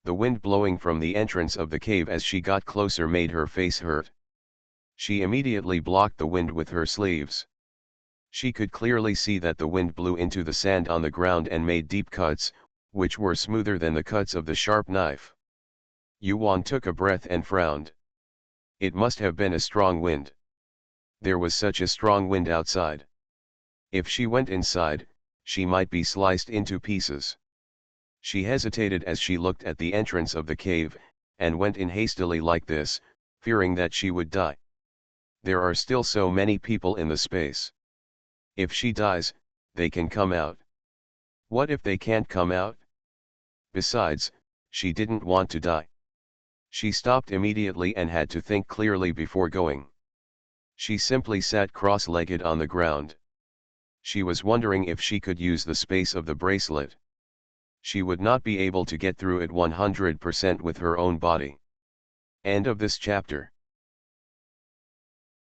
The wind blowing from the entrance of the cave as she got closer made her face hurt. She immediately blocked the wind with her sleeves. She could clearly see that the wind blew into the sand on the ground and made deep cuts, which were smoother than the cuts of the sharp knife. Yuan took a breath and frowned. It must have been a strong wind. There was such a strong wind outside. If she went inside, she might be sliced into pieces. She hesitated as she looked at the entrance of the cave, and went in hastily like this, fearing that she would die. There are still so many people in the space. If she dies, they can come out. What if they can't come out? Besides, she didn't want to die. She stopped immediately and had to think clearly before going. She simply sat cross-legged on the ground. She was wondering if she could use the space of the bracelet. She would not be able to get through it 100% with her own body. End of this chapter.